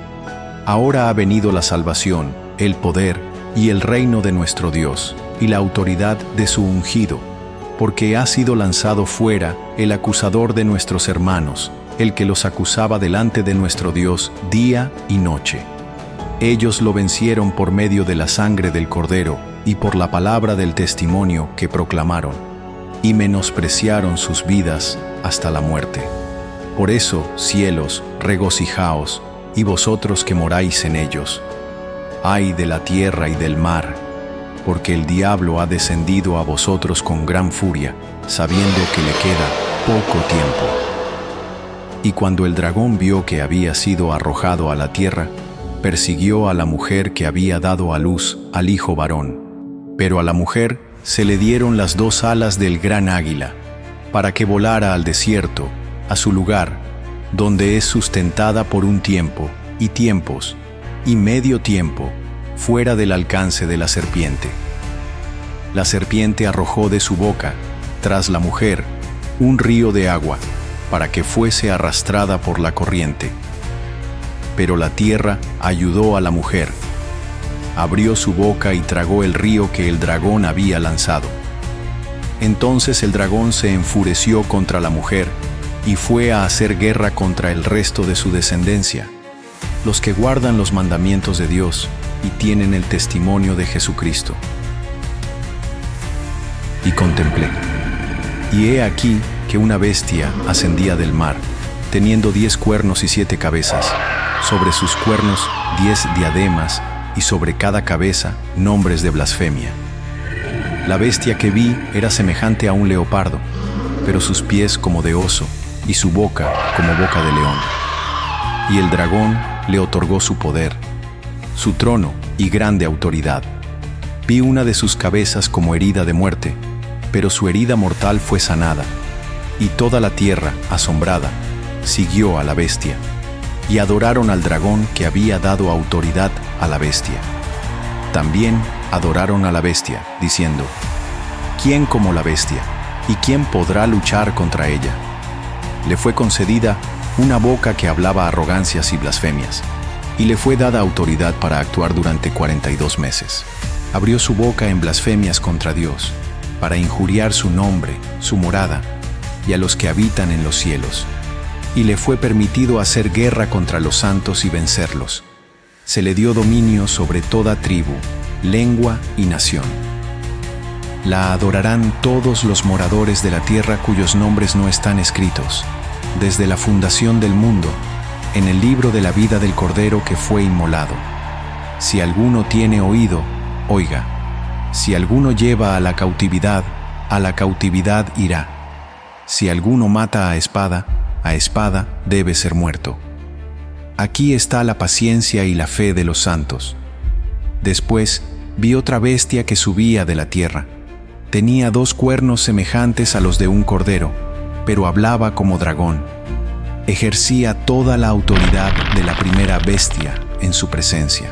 Ahora ha venido la salvación, el poder y el reino de nuestro Dios, y la autoridad de su ungido, porque ha sido lanzado fuera el acusador de nuestros hermanos, el que los acusaba delante de nuestro Dios día y noche. Ellos lo vencieron por medio de la sangre del Cordero y por la palabra del testimonio que proclamaron, y menospreciaron sus vidas hasta la muerte. Por eso, cielos, regocijaos, y vosotros que moráis en ellos. Ay de la tierra y del mar, porque el diablo ha descendido a vosotros con gran furia, sabiendo que le queda poco tiempo. Y cuando el dragón vio que había sido arrojado a la tierra, persiguió a la mujer que había dado a luz al hijo varón. Pero a la mujer se le dieron las 2 alas del gran águila, para que volara al desierto, a su lugar, donde es sustentada por un tiempo, y tiempos, y medio tiempo, fuera del alcance de la serpiente. La serpiente arrojó de su boca, tras la mujer, un río de agua, para que fuese arrastrada por la corriente. Pero la tierra ayudó a la mujer. Abrió su boca y tragó el río que el dragón había lanzado. Entonces el dragón se enfureció contra la mujer y fue a hacer guerra contra el resto de su descendencia, los que guardan los mandamientos de Dios y tienen el testimonio de Jesucristo. Y contemplé, y he aquí que una bestia ascendía del mar, teniendo 10 cuernos y 7 cabezas, sobre sus cuernos 10 diademas, y sobre cada cabeza nombres de blasfemia. La bestia que vi era semejante a un leopardo, pero sus pies como de oso, y su boca como boca de león. Y el dragón le otorgó su poder, su trono y grande autoridad. Vi una de sus cabezas como herida de muerte, pero su herida mortal fue sanada, y toda la tierra, asombrada, siguió a la bestia, y adoraron al dragón que había dado autoridad a la bestia. También adoraron a la bestia, diciendo: ¿Quién como la bestia? ¿Y quién podrá luchar contra ella? Le fue concedida una boca que hablaba arrogancias y blasfemias, y le fue dada autoridad para actuar durante 42 meses. Abrió su boca en blasfemias contra Dios, para injuriar su nombre, su morada, y a los que habitan en los cielos. Y le fue permitido hacer guerra contra los santos y vencerlos. Se le dio dominio sobre toda tribu, lengua y nación. La adorarán todos los moradores de la tierra cuyos nombres no están escritos, desde la fundación del mundo, en el libro de la vida del Cordero que fue inmolado. Si alguno tiene oído, oiga. Si alguno lleva a la cautividad irá. Si alguno mata a espada debe ser muerto. Aquí está la paciencia y la fe de los santos. Después vi otra bestia que subía de la tierra. Tenía 2 cuernos semejantes a los de un cordero, pero hablaba como dragón. Ejercía toda la autoridad de la primera bestia en su presencia.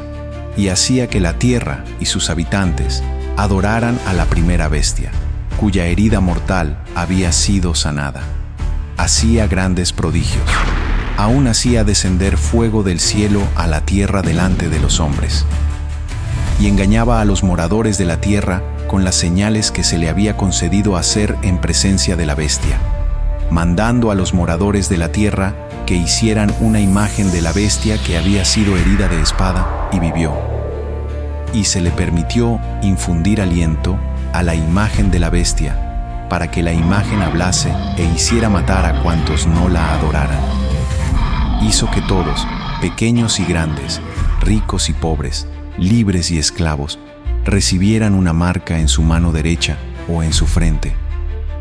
y hacía que la tierra y sus habitantes adoraran a la primera bestia, cuya herida mortal había sido sanada. Hacía grandes prodigios. Aún hacía descender fuego del cielo a la tierra delante de los hombres. Y engañaba a los moradores de la tierra con las señales que se le había concedido hacer en presencia de la bestia, mandando a los moradores de la tierra que hicieran una imagen de la bestia que había sido herida de espada y vivió. Y se le permitió infundir aliento a la imagen de la bestia, para que la imagen hablase e hiciera matar a cuantos no la adoraran. Hizo que todos, pequeños y grandes, ricos y pobres, libres y esclavos, recibieran una marca en su mano derecha o en su frente,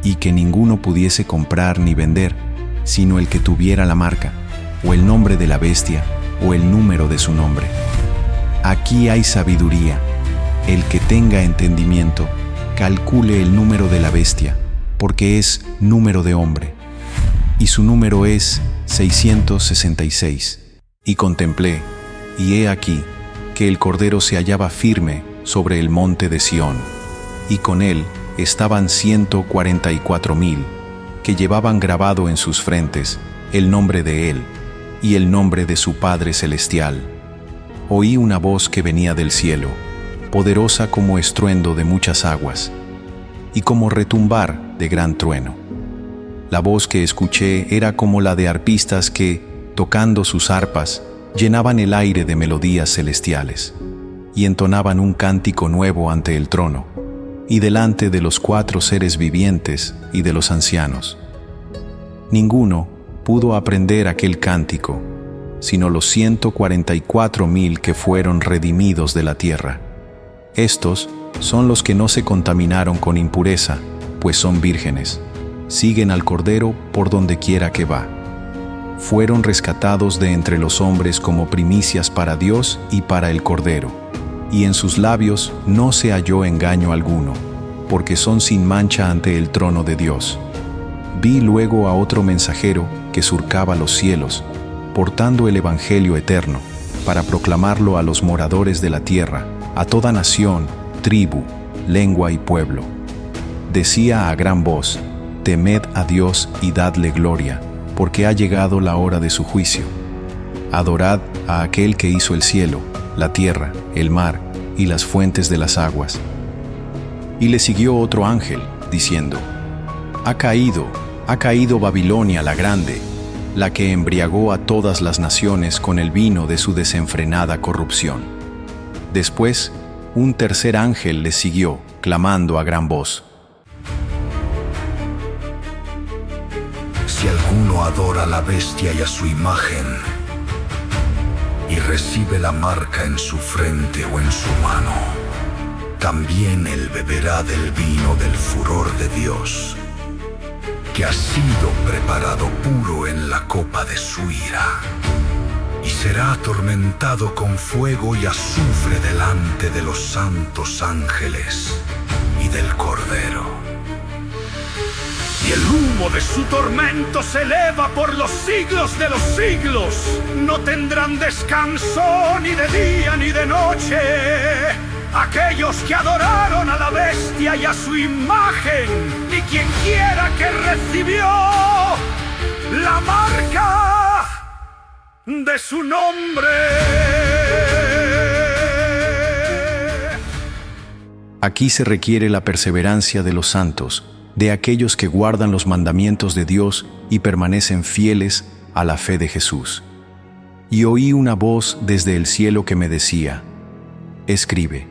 y que ninguno pudiese comprar ni vender, sino el que tuviera la marca, o el nombre de la bestia, o el número de su nombre. Aquí hay sabiduría. El que tenga entendimiento, calcule el número de la bestia, porque es número de hombre, y su número es 666. Y contemplé, y he aquí, que el Cordero se hallaba firme sobre el monte de Sión, y con él estaban 144,000, que llevaban grabado en sus frentes el nombre de él, y el nombre de su Padre Celestial. Oí una voz que venía del cielo, poderosa como estruendo de muchas aguas, y como retumbar de gran trueno. La voz que escuché era como la de arpistas que, tocando sus arpas, llenaban el aire de melodías celestiales, y entonaban un cántico nuevo ante el trono, y delante de los 4 seres vivientes y de los ancianos. Ninguno pudo aprender aquel cántico, sino los 144,000 que fueron redimidos de la tierra. Estos son los que no se contaminaron con impureza, pues son vírgenes. Siguen al Cordero por donde quiera que va. Fueron rescatados de entre los hombres como primicias para Dios y para el Cordero, y en sus labios no se halló engaño alguno, porque son sin mancha ante el trono de Dios. Vi luego a otro mensajero que surcaba los cielos, portando el Evangelio eterno, para proclamarlo a los moradores de la tierra, a toda nación, tribu, lengua y pueblo. Decía a gran voz: temed a Dios y dadle gloria, porque ha llegado la hora de su juicio. Adorad a aquel que hizo el cielo, la tierra, el mar y las fuentes de las aguas. Y le siguió otro ángel, diciendo: ha caído Babilonia la grande, la que embriagó a todas las naciones con el vino de su desenfrenada corrupción. Después, un tercer ángel le siguió, clamando a gran voz: si alguno adora a la bestia y a su imagen, y recibe la marca en su frente o en su mano, también él beberá del vino del furor de Dios, que ha sido preparado puro en la copa de su ira, y será atormentado con fuego y azufre delante de los santos ángeles y del Cordero. Y el humo de su tormento se eleva por los siglos de los siglos. No tendrán descanso ni de día ni de noche aquellos que adoraron a la bestia y a su imagen, ni quien quiera que recibió la marca de su nombre. Aquí se requiere la perseverancia de los santos, de aquellos que guardan los mandamientos de Dios y permanecen fieles a la fe de Jesús. Y oí una voz desde el cielo que me decía: escribe,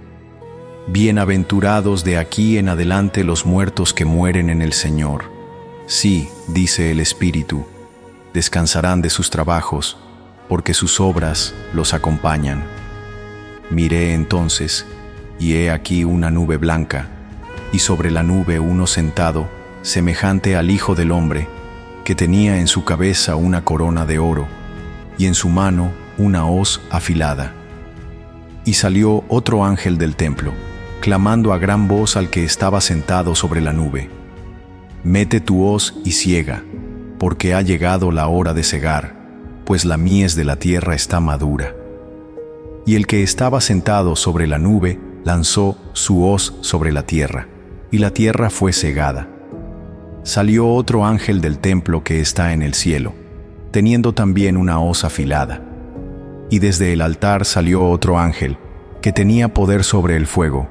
bienaventurados de aquí en adelante los muertos que mueren en el Señor. Sí, dice el Espíritu, descansarán de sus trabajos, porque sus obras los acompañan. Miré entonces, y he aquí una nube blanca, y sobre la nube uno sentado, semejante al Hijo del Hombre, que tenía en su cabeza una corona de oro, y en su mano una hoz afilada. Y salió otro ángel del templo, clamando a gran voz al que estaba sentado sobre la nube: mete tu hoz y siega, porque ha llegado la hora de segar, pues la mies de la tierra está madura. y el que estaba sentado sobre la nube lanzó su hoz sobre la tierra, y la tierra fue cegada. Salió otro ángel del templo que está en el cielo, teniendo también una hoz afilada. Y desde el altar salió otro ángel, que tenía poder sobre el fuego,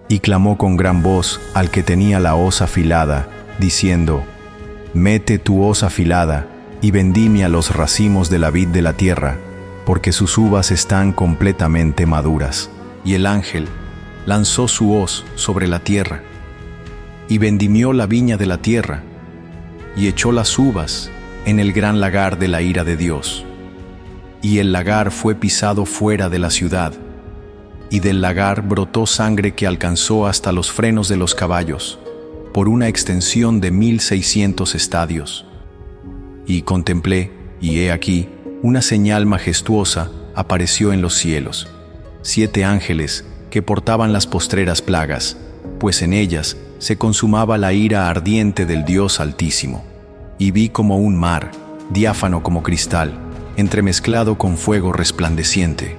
y clamó con gran voz al que tenía la hoz afilada, diciendo: «Mete tu hoz afilada, y vendimia los racimos de la vid de la tierra, porque sus uvas están completamente maduras». Y el ángel lanzó su hoz sobre la tierra, y vendimió la viña de la tierra, y echó las uvas en el gran lagar de la ira de Dios. Y el lagar fue pisado fuera de la ciudad, y del lagar brotó sangre que alcanzó hasta los frenos de los caballos, por una extensión de 1600 estadios. Y contemplé, y he aquí, una señal majestuosa apareció en los cielos: 7 ángeles que portaban las postreras plagas, pues en ellas se consumaba la ira ardiente del Dios Altísimo. Y vi como un mar, diáfano como cristal, entremezclado con fuego resplandeciente.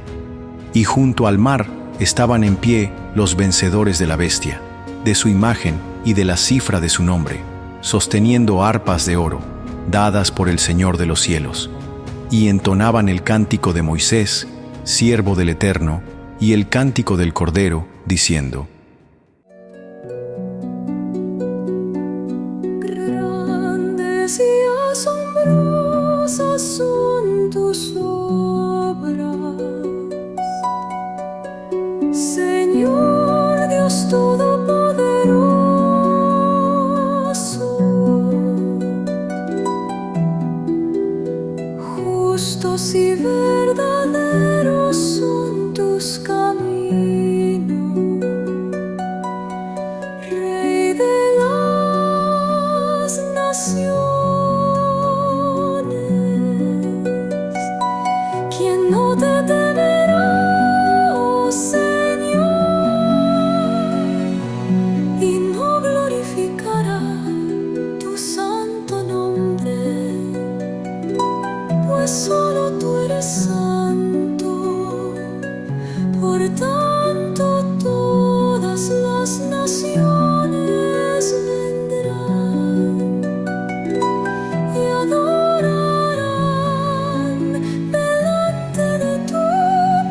Y junto al mar estaban en pie los vencedores de la bestia, de su imagen y de la cifra de su nombre, sosteniendo arpas de oro, dadas por el Señor de los cielos, y entonaban el cántico de Moisés, siervo del Eterno, y el cántico del Cordero, diciendo: Grandes y asombrosas son tus obras, Señor Dios Todopoderoso. Justos y verdaderos son tus caminos, Rey de las naciones. ¿Quién no te temerá, oh Señor, y no glorificará tu santo nombre? Pues solo tú eres santo, por tanto todas las naciones vendrán y adorarán delante de tu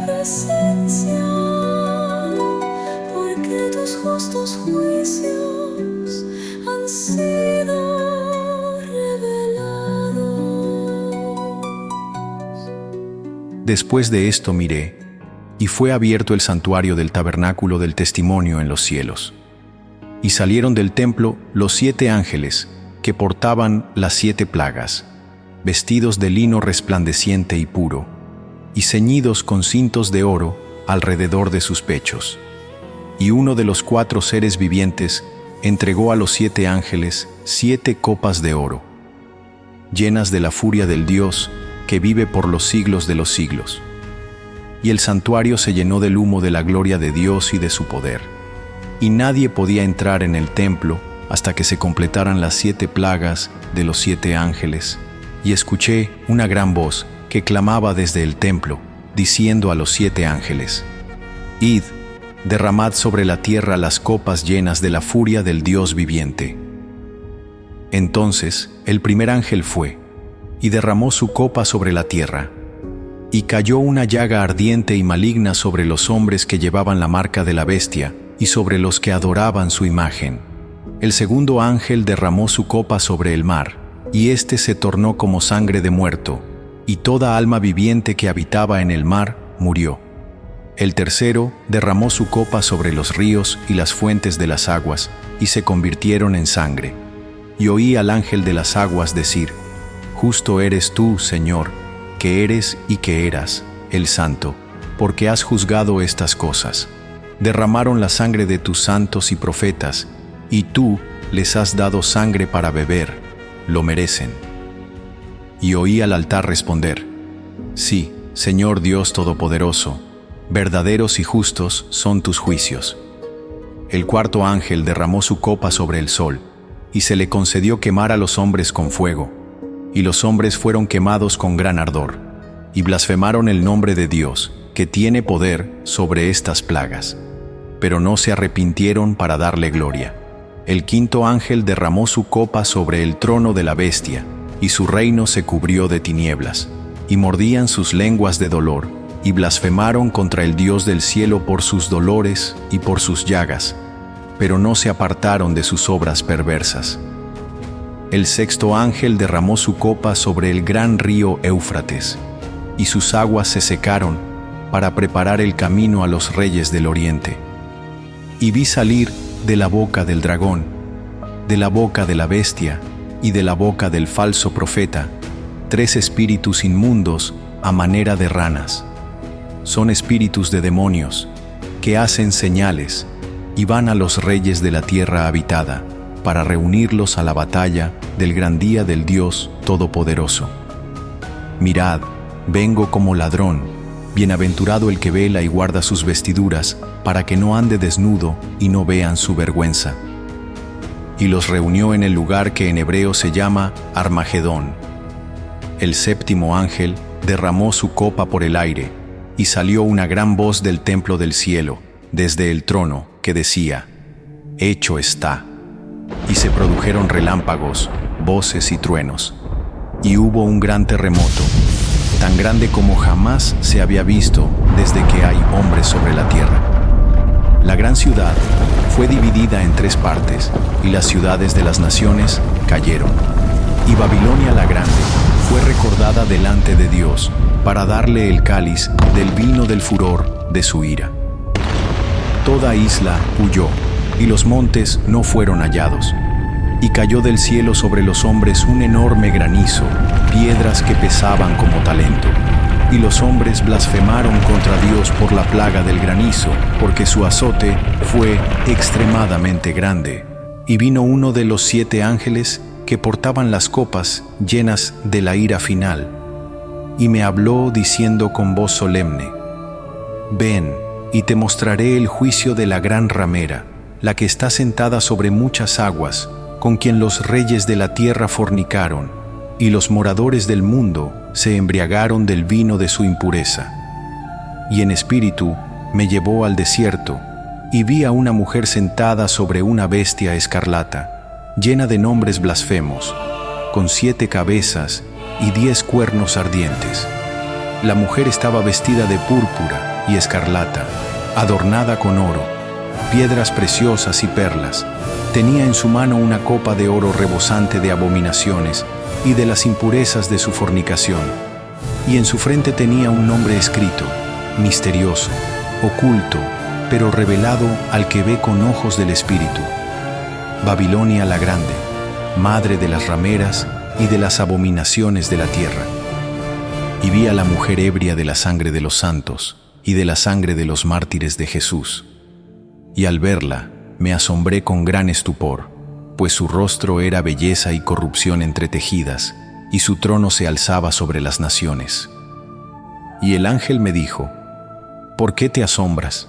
presencia, porque tus justos juicios han sido revelados. Después de esto miré, y fue abierto el santuario del tabernáculo del testimonio en los cielos. Y salieron del templo los 7 ángeles que portaban las 7 plagas, vestidos de lino resplandeciente y puro, y ceñidos con cintos de oro alrededor de sus pechos. Y uno de los 4 seres vivientes entregó a los 7 ángeles 7 copas de oro, llenas de la furia del Dios que vive por los siglos de los siglos. Y el santuario se llenó del humo de la gloria de Dios y de su poder. Y nadie podía entrar en el templo hasta que se completaran las 7 plagas de los 7 ángeles. Y escuché una gran voz que clamaba desde el templo, diciendo a los 7 ángeles: «Id, derramad sobre la tierra las copas llenas de la furia del Dios viviente». Entonces el primer ángel fue, y derramó su copa sobre la tierra, y cayó una llaga ardiente y maligna sobre los hombres que llevaban la marca de la bestia y sobre los que adoraban su imagen. El segundo ángel derramó su copa sobre el mar, y éste se tornó como sangre de muerto, y toda alma viviente que habitaba en el mar murió. El tercero derramó su copa sobre los ríos y las fuentes de las aguas, y se convirtieron en sangre. Y oí al ángel de las aguas decir: «Justo eres tú, Señor, que eres y que eras, el Santo, porque has juzgado estas cosas. Derramaron la sangre de tus santos y profetas, y tú les has dado sangre para beber, lo merecen». Y oí al altar responder: «Sí, Señor Dios Todopoderoso, verdaderos y justos son tus juicios». El cuarto ángel derramó su copa sobre el sol, y se le concedió quemar a los hombres con fuego, y los hombres fueron quemados con gran ardor, y blasfemaron el nombre de Dios, que tiene poder sobre estas plagas. Pero no se arrepintieron para darle gloria. El quinto ángel derramó su copa sobre el trono de la bestia, y su reino se cubrió de tinieblas, y mordían sus lenguas de dolor, y blasfemaron contra el Dios del cielo por sus dolores y por sus llagas, pero no se apartaron de sus obras perversas. El sexto ángel derramó su copa sobre el gran río Éufrates, y sus aguas se secaron para preparar el camino a los reyes del oriente. Y vi salir de la boca del dragón, de la boca de la bestia y de la boca del falso profeta, 3 espíritus inmundos a manera de ranas. Son espíritus de demonios que hacen señales y van a los reyes de la tierra habitada para reunirlos a la batalla del gran día del Dios Todopoderoso. Mirad, vengo como ladrón, bienaventurado el que vela y guarda sus vestiduras, para que no ande desnudo y no vean su vergüenza. Y los reunió en el lugar que en hebreo se llama Armagedón. El séptimo ángel derramó su copa por el aire, y salió una gran voz del templo del cielo, desde el trono, que decía: Hecho está. Y se produjeron relámpagos, voces y truenos. Y hubo un gran terremoto, tan grande como jamás se había visto desde que hay hombres sobre la tierra. La gran ciudad fue dividida en 3 partes, y las ciudades de las naciones cayeron. Y Babilonia la grande fue recordada delante de Dios para darle el cáliz del vino del furor de su ira. Toda isla huyó, y los montes no fueron hallados. Y cayó del cielo sobre los hombres un enorme granizo, piedras que pesaban como talento. Y los hombres blasfemaron contra Dios por la plaga del granizo, porque su azote fue extremadamente grande. Y vino uno de los 7 ángeles que portaban las copas llenas de la ira final, y me habló diciendo con voz solemne: Ven, y te mostraré el juicio de la gran ramera, la que está sentada sobre muchas aguas, con quien los reyes de la tierra fornicaron, y los moradores del mundo se embriagaron del vino de su impureza. Y en espíritu me llevó al desierto, y vi a una mujer sentada sobre una bestia escarlata, llena de nombres blasfemos, con 7 cabezas y 10 cuernos ardientes. La mujer estaba vestida de púrpura y escarlata, adornada con oro, piedras preciosas y perlas. Tenía en su mano una copa de oro rebosante de abominaciones y de las impurezas de su fornicación. Y en su frente tenía un nombre escrito, misterioso, oculto, pero revelado al que ve con ojos del Espíritu: Babilonia la grande, madre de las rameras y de las abominaciones de la tierra. Y vi a la mujer ebria de la sangre de los santos y de la sangre de los mártires de Jesús. Y al verla, me asombré con gran estupor, pues su rostro era belleza y corrupción entretejidas, y su trono se alzaba sobre las naciones. Y el ángel me dijo: ¿Por qué te asombras?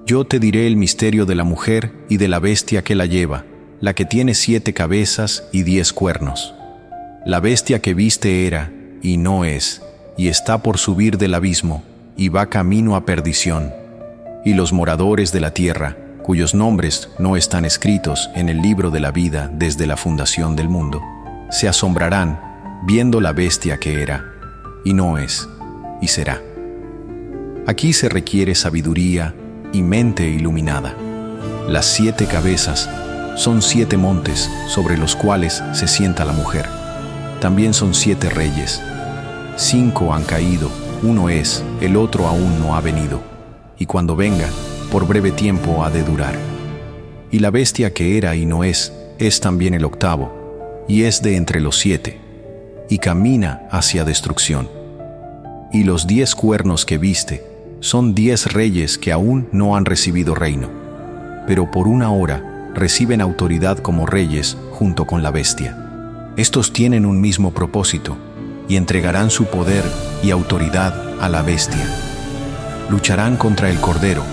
Yo te diré el misterio de la mujer y de la bestia que la lleva, la que tiene 7 cabezas y 10 cuernos. La bestia que viste era, y no es, y está por subir del abismo, y va camino a perdición. Y los moradores de la tierra, cuyos nombres no están escritos en el libro de la vida desde la fundación del mundo, se asombrarán viendo la bestia que era, y no es, y será. Aquí se requiere sabiduría y mente iluminada. Las 7 cabezas son 7 montes sobre los cuales se sienta la mujer. También son 7 reyes. 5 han caído, uno es, el otro aún no ha venido, y cuando venga, por breve tiempo ha de durar. Y la bestia que era y no es también el octavo, y es de entre los 7, y camina hacia destrucción. Y los 10 cuernos que viste son 10 reyes que aún no han recibido reino, pero por una hora reciben autoridad como reyes junto con la bestia. Estos tienen un mismo propósito, y entregarán su poder y autoridad a la bestia. Lucharán contra el Cordero,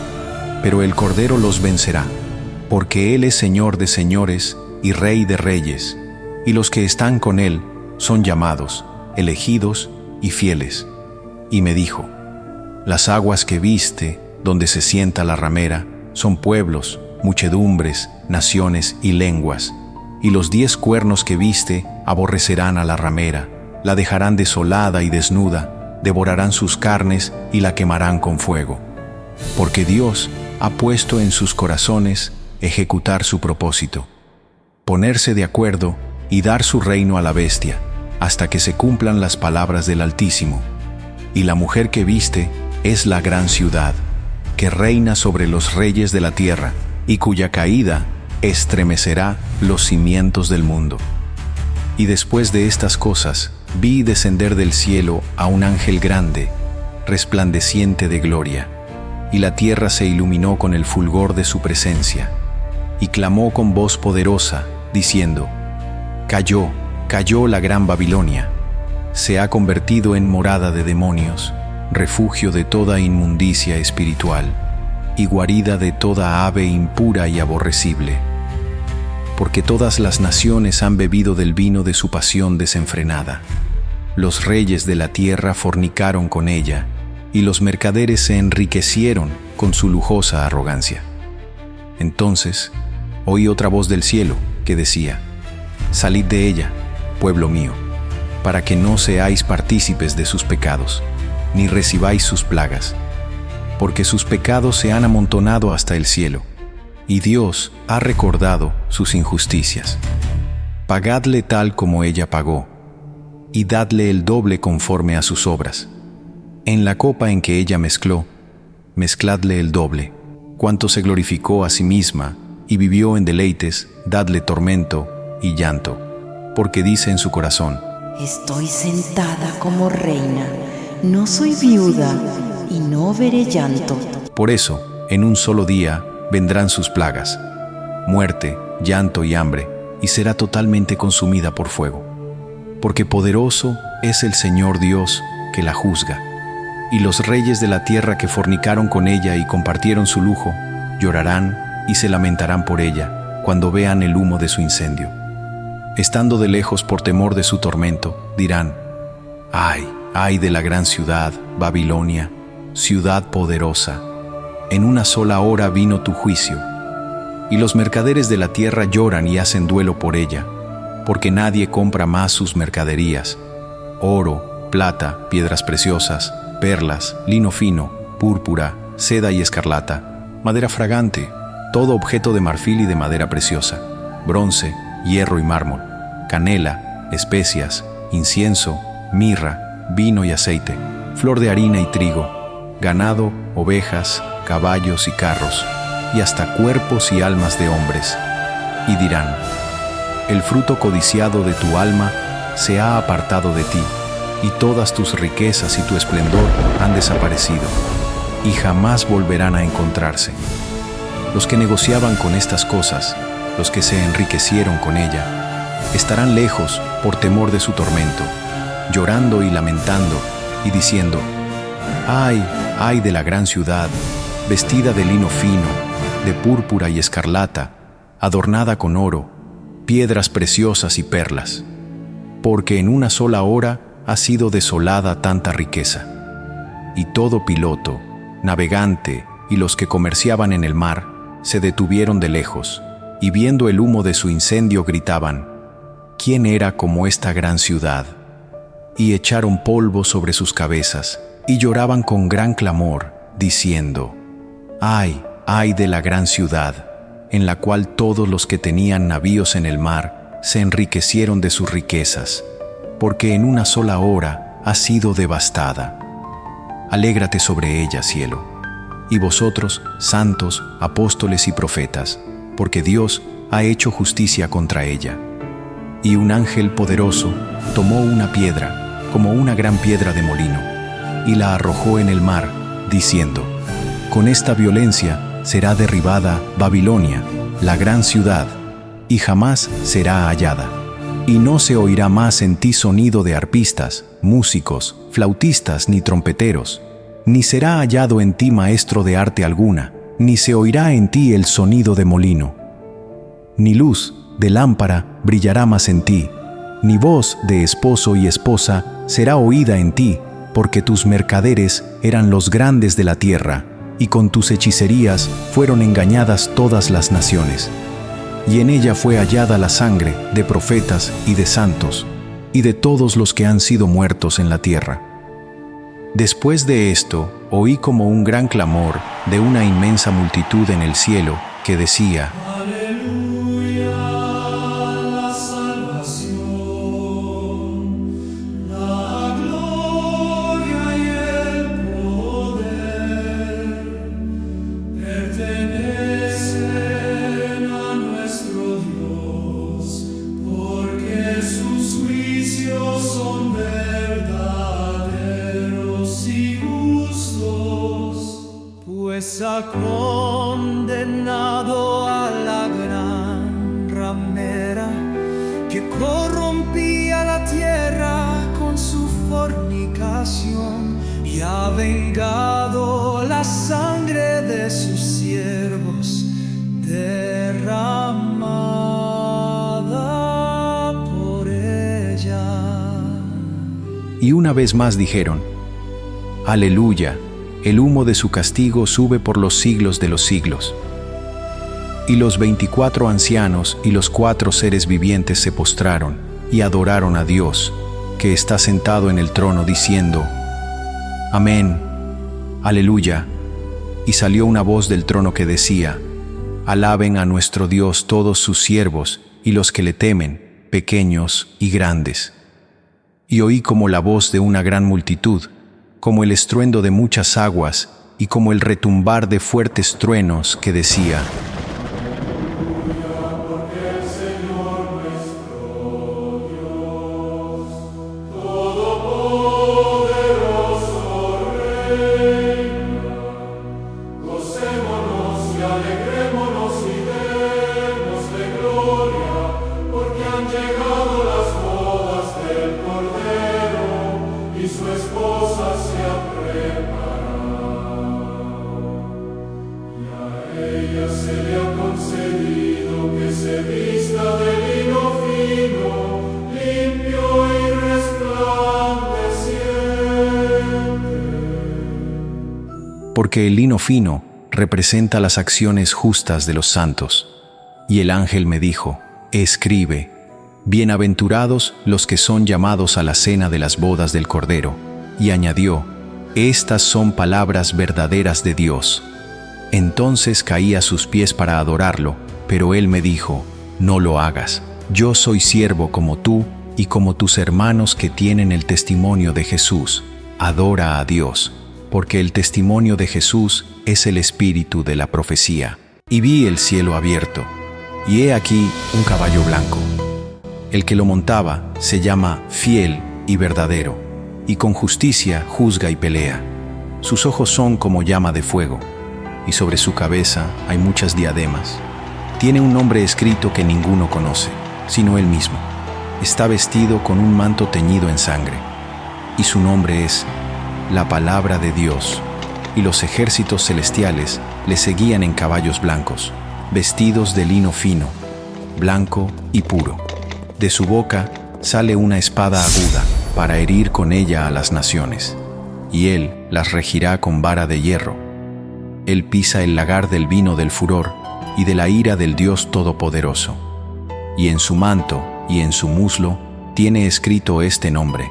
pero el Cordero los vencerá, porque Él es Señor de señores y Rey de reyes, y los que están con Él son llamados, elegidos y fieles. Y me dijo: Las aguas que viste, donde se sienta la ramera, son pueblos, muchedumbres, naciones y lenguas. Y los 10 cuernos que viste aborrecerán a la ramera, la dejarán desolada y desnuda, devorarán sus carnes y la quemarán con fuego. Porque Dios ha puesto en sus corazones ejecutar su propósito, ponerse de acuerdo y dar su reino a la bestia, hasta que se cumplan las palabras del Altísimo. Y la mujer que viste es la gran ciudad, que reina sobre los reyes de la tierra, y cuya caída estremecerá los cimientos del mundo. Y después de estas cosas, vi descender del cielo a un ángel grande, resplandeciente de gloria, y la tierra se iluminó con el fulgor de su presencia, y clamó con voz poderosa, diciendo: Cayó, cayó la gran Babilonia, se ha convertido en morada de demonios, refugio de toda inmundicia espiritual, y guarida de toda ave impura y aborrecible. Porque todas las naciones han bebido del vino de su pasión desenfrenada. Los reyes de la tierra fornicaron con ella, y los mercaderes se enriquecieron con su lujosa arrogancia. Entonces oí otra voz del cielo que decía: Salid de ella, pueblo mío, para que no seáis partícipes de sus pecados, ni recibáis sus plagas, porque sus pecados se han amontonado hasta el cielo, y Dios ha recordado sus injusticias. Pagadle tal como ella pagó, y dadle el doble conforme a sus obras. En la copa en que ella mezcló, mezcladle el doble. Cuanto se glorificó a sí misma y vivió en deleites, dadle tormento y llanto, porque dice en su corazón: Estoy sentada como reina, no soy viuda y no veré llanto. Por eso, en un solo día vendrán sus plagas, muerte, llanto y hambre, y será totalmente consumida por fuego. Porque poderoso es el Señor Dios que la juzga, y los reyes de la tierra que fornicaron con ella y compartieron su lujo, llorarán y se lamentarán por ella cuando vean el humo de su incendio. Estando de lejos por temor de su tormento, dirán: ¡Ay, ay de la gran ciudad, Babilonia, ciudad poderosa! En una sola hora vino tu juicio. Y los mercaderes de la tierra lloran y hacen duelo por ella, porque nadie compra más sus mercaderías: oro, plata, piedras preciosas, perlas, lino fino, púrpura, seda y escarlata, madera fragante, todo objeto de marfil y de madera preciosa, bronce, hierro y mármol, canela, especias, incienso, mirra, vino y aceite, flor de harina y trigo, ganado, ovejas, caballos y carros, y hasta cuerpos y almas de hombres. Y dirán: el fruto codiciado de tu alma se ha apartado de ti, y todas tus riquezas y tu esplendor han desaparecido, y jamás volverán a encontrarse. Los que negociaban con estas cosas, los que se enriquecieron con ella, estarán lejos por temor de su tormento, llorando y lamentando, y diciendo: ¡Ay, ay de la gran ciudad, vestida de lino fino, de púrpura y escarlata, adornada con oro, piedras preciosas y perlas! Porque en una sola hora ha sido desolada tanta riqueza. Y todo piloto, navegante y los que comerciaban en el mar se detuvieron de lejos, y viendo el humo de su incendio gritaban: ¿quién era como esta gran ciudad? Y echaron polvo sobre sus cabezas, y lloraban con gran clamor, diciendo: ¡ay, ay de la gran ciudad, en la cual todos los que tenían navíos en el mar se enriquecieron de sus riquezas, porque en una sola hora ha sido devastada! Alégrate sobre ella, cielo, y vosotros, santos, apóstoles y profetas, porque Dios ha hecho justicia contra ella. Y un ángel poderoso tomó una piedra, como una gran piedra de molino, y la arrojó en el mar, diciendo: con esta violencia será derribada Babilonia, la gran ciudad, y jamás será hallada. Y no se oirá más en ti sonido de arpistas, músicos, flautistas ni trompeteros, ni será hallado en ti maestro de arte alguna, ni se oirá en ti el sonido de molino. Ni luz de lámpara brillará más en ti, ni voz de esposo y esposa será oída en ti, porque tus mercaderes eran los grandes de la tierra, y con tus hechicerías fueron engañadas todas las naciones. Y en ella fue hallada la sangre de profetas y de santos, y de todos los que han sido muertos en la tierra. Después de esto, oí como un gran clamor de una inmensa multitud en el cielo, que decía: pues ha condenado a la gran ramera que corrompía la tierra con su fornicación, y ha vengado la sangre de sus siervos derramada por ella. Y una vez más dijeron: Aleluya. El humo de su castigo sube por los siglos de los siglos. Y los 24 ancianos y los 4 seres vivientes se postraron y adoraron a Dios, que está sentado en el trono, diciendo: Amén, aleluya. Y salió una voz del trono que decía: Alaben a nuestro Dios todos sus siervos y los que le temen, pequeños y grandes. Y oí como la voz de una gran multitud, como el estruendo de muchas aguas y como el retumbar de fuertes truenos, que decía: Porque el lino fino representa las acciones justas de los santos. Y el ángel me dijo: Escribe: Bienaventurados los que son llamados a la cena de las bodas del Cordero. Y añadió: Estas son palabras verdaderas de Dios. Entonces caí a sus pies para adorarlo, pero él me dijo: No lo hagas. Yo soy siervo como tú y como tus hermanos que tienen el testimonio de Jesús. Adora a Dios, porque el testimonio de Jesús es el espíritu de la profecía. Y vi el cielo abierto, y he aquí un caballo blanco. El que lo montaba se llama Fiel y Verdadero, y con justicia juzga y pelea. Sus ojos son como llama de fuego, y sobre su cabeza hay muchas diademas. Tiene un nombre escrito que ninguno conoce, sino él mismo. Está vestido con un manto teñido en sangre, y su nombre es La Palabra de Dios. Y los ejércitos celestiales le seguían en caballos blancos, vestidos de lino fino, blanco y puro. De su boca sale una espada aguda para herir con ella a las naciones, y él las regirá con vara de hierro. Él pisa el lagar del vino del furor y de la ira del Dios Todopoderoso. Y en su manto y en su muslo tiene escrito este nombre: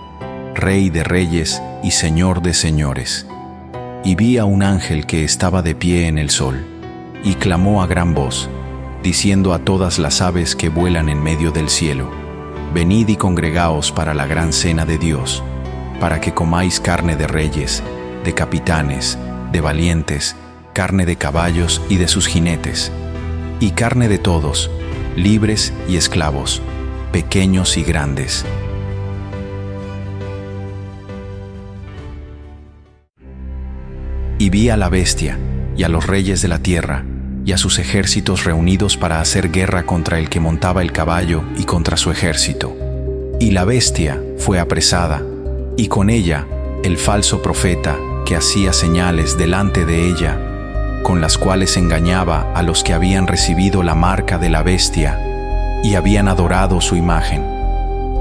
Rey de Reyes y Señor de Señores. Y vi a un ángel que estaba de pie en el sol, y clamó a gran voz, diciendo a todas las aves que vuelan en medio del cielo: Venid y congregaos para la gran cena de Dios, para que comáis carne de reyes, de capitanes, de valientes, carne de caballos y de sus jinetes, y carne de todos, libres y esclavos, pequeños y grandes. Y vi a la bestia, y a los reyes de la tierra, y a sus ejércitos reunidos para hacer guerra contra el que montaba el caballo y contra su ejército. Y la bestia fue apresada, y con ella el falso profeta que hacía señales delante de ella, con las cuales engañaba a los que habían recibido la marca de la bestia y habían adorado su imagen.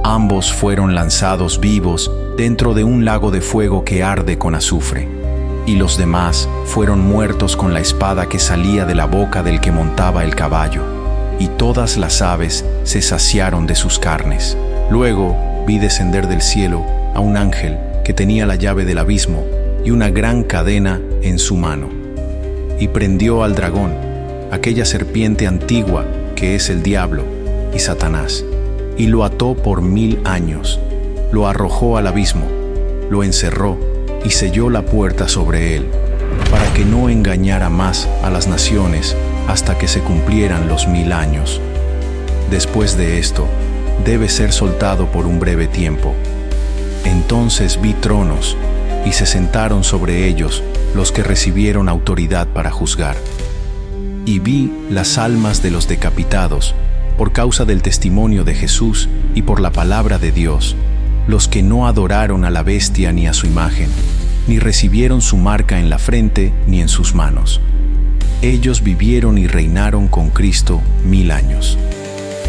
Ambos fueron lanzados vivos dentro de un lago de fuego que arde con azufre. Y los demás fueron muertos con la espada que salía de la boca del que montaba el caballo. Y todas las aves se saciaron de sus carnes. Luego vi descender del cielo a un ángel que tenía la llave del abismo y una gran cadena en su mano. Y prendió al dragón, aquella serpiente antigua que es el diablo y Satanás, y lo ató por 1000 años, lo arrojó al abismo, lo encerró y selló la puerta sobre él, para que no engañara más a las naciones hasta que se cumplieran los 1000 años. Después de esto, debe ser soltado por un breve tiempo. Entonces vi tronos, y se sentaron sobre ellos los que recibieron autoridad para juzgar. Y vi las almas de los decapitados, por causa del testimonio de Jesús y por la palabra de Dios, los que no adoraron a la bestia ni a su imagen, ni recibieron su marca en la frente ni en sus manos. Ellos vivieron y reinaron con Cristo 1000 años.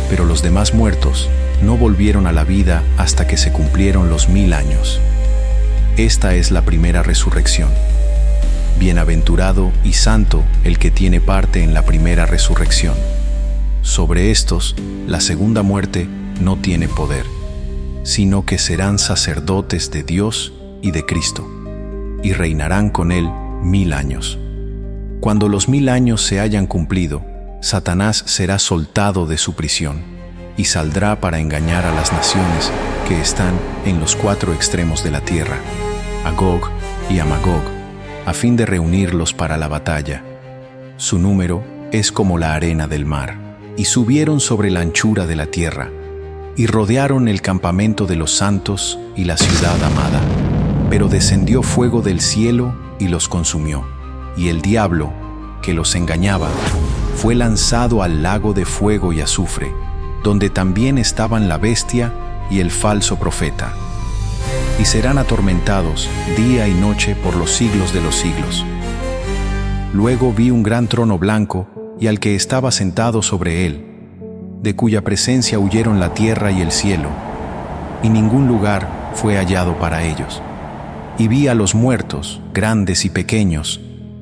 Pero los demás muertos no volvieron a la vida hasta que se cumplieron los 1000 años. Esta es la primera resurrección. Bienaventurado y santo el que tiene parte en la primera resurrección. Sobre estos, la segunda muerte no tiene poder, sino que serán sacerdotes de Dios y de Cristo, y reinarán con él 1000 años. Cuando los 1000 años se hayan cumplido, Satanás será soltado de su prisión, y saldrá para engañar a las naciones que están en los 4 extremos de la tierra, a Gog y a Magog, a fin de reunirlos para la batalla. Su número es como la arena del mar. Y subieron sobre la anchura de la tierra, y rodearon el campamento de los santos y la ciudad amada. Pero descendió fuego del cielo y los consumió, y el diablo, que los engañaba, fue lanzado al lago de fuego y azufre, donde también estaban la bestia y el falso profeta. Y serán atormentados día y noche por los siglos de los siglos. Luego vi un gran trono blanco y al que estaba sentado sobre él, de cuya presencia huyeron la tierra y el cielo, y ningún lugar fue hallado para ellos. Y vi a los muertos, grandes y pequeños,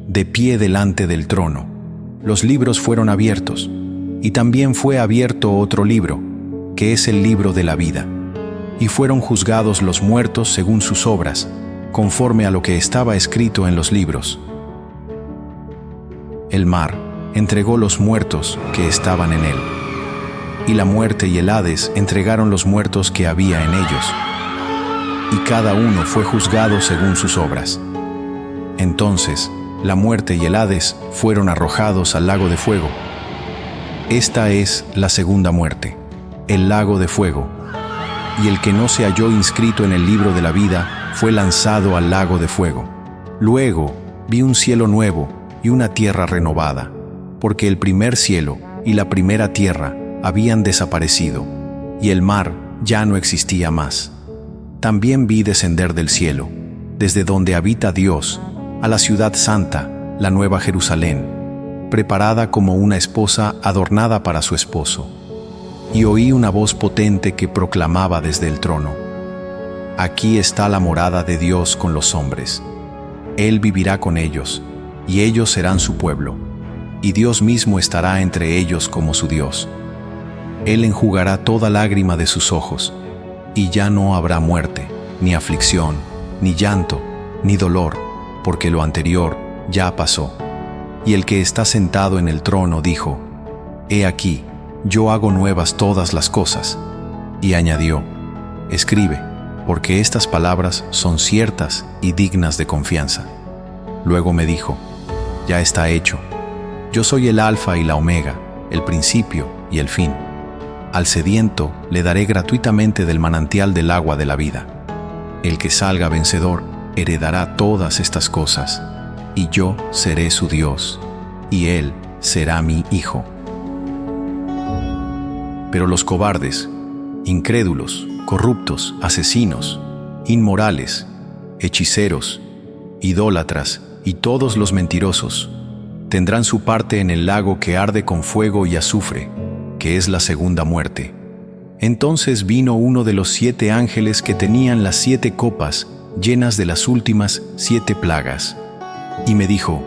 de pie delante del trono. Los libros fueron abiertos, y también fue abierto otro libro, que es el libro de la vida. Y fueron juzgados los muertos según sus obras, conforme a lo que estaba escrito en los libros. El mar entregó los muertos que estaban en él, y la muerte y el Hades entregaron los muertos que había en ellos, y cada uno fue juzgado según sus obras. Entonces la muerte y el Hades fueron arrojados al lago de fuego. Esta es la segunda muerte, el lago de fuego, y el que no se halló inscrito en el libro de la vida fue lanzado al lago de fuego. Luego vi un cielo nuevo y una tierra renovada, porque el primer cielo y la primera tierra habían desaparecido, y el mar ya no existía más. También vi descender del cielo, desde donde habita Dios, a la ciudad santa, la nueva Jerusalén, preparada como una esposa adornada para su esposo. Y oí una voz potente que proclamaba desde el trono: Aquí está la morada de Dios con los hombres. Él vivirá con ellos, y ellos serán su pueblo, y Dios mismo estará entre ellos como su Dios. Él enjugará toda lágrima de sus ojos, y ya no habrá muerte, ni aflicción, ni llanto, ni dolor, porque lo anterior ya pasó. Y el que está sentado en el trono dijo: He aquí, yo hago nuevas todas las cosas. Y añadió: Escribe, porque estas palabras son ciertas y dignas de confianza. Luego me dijo: Ya está hecho. Yo soy el Alfa y la Omega, el principio y el fin. Al sediento le daré gratuitamente del manantial del agua de la vida. El que salga vencedor heredará todas estas cosas, y yo seré su Dios, y él será mi hijo. Pero los cobardes, incrédulos, corruptos, asesinos, inmorales, hechiceros, idólatras y todos los mentirosos tendrán su parte en el lago que arde con fuego y azufre, que es la segunda muerte. Entonces vino uno de los 7 ángeles que tenían las 7 copas llenas de las últimas 7 plagas, y me dijo: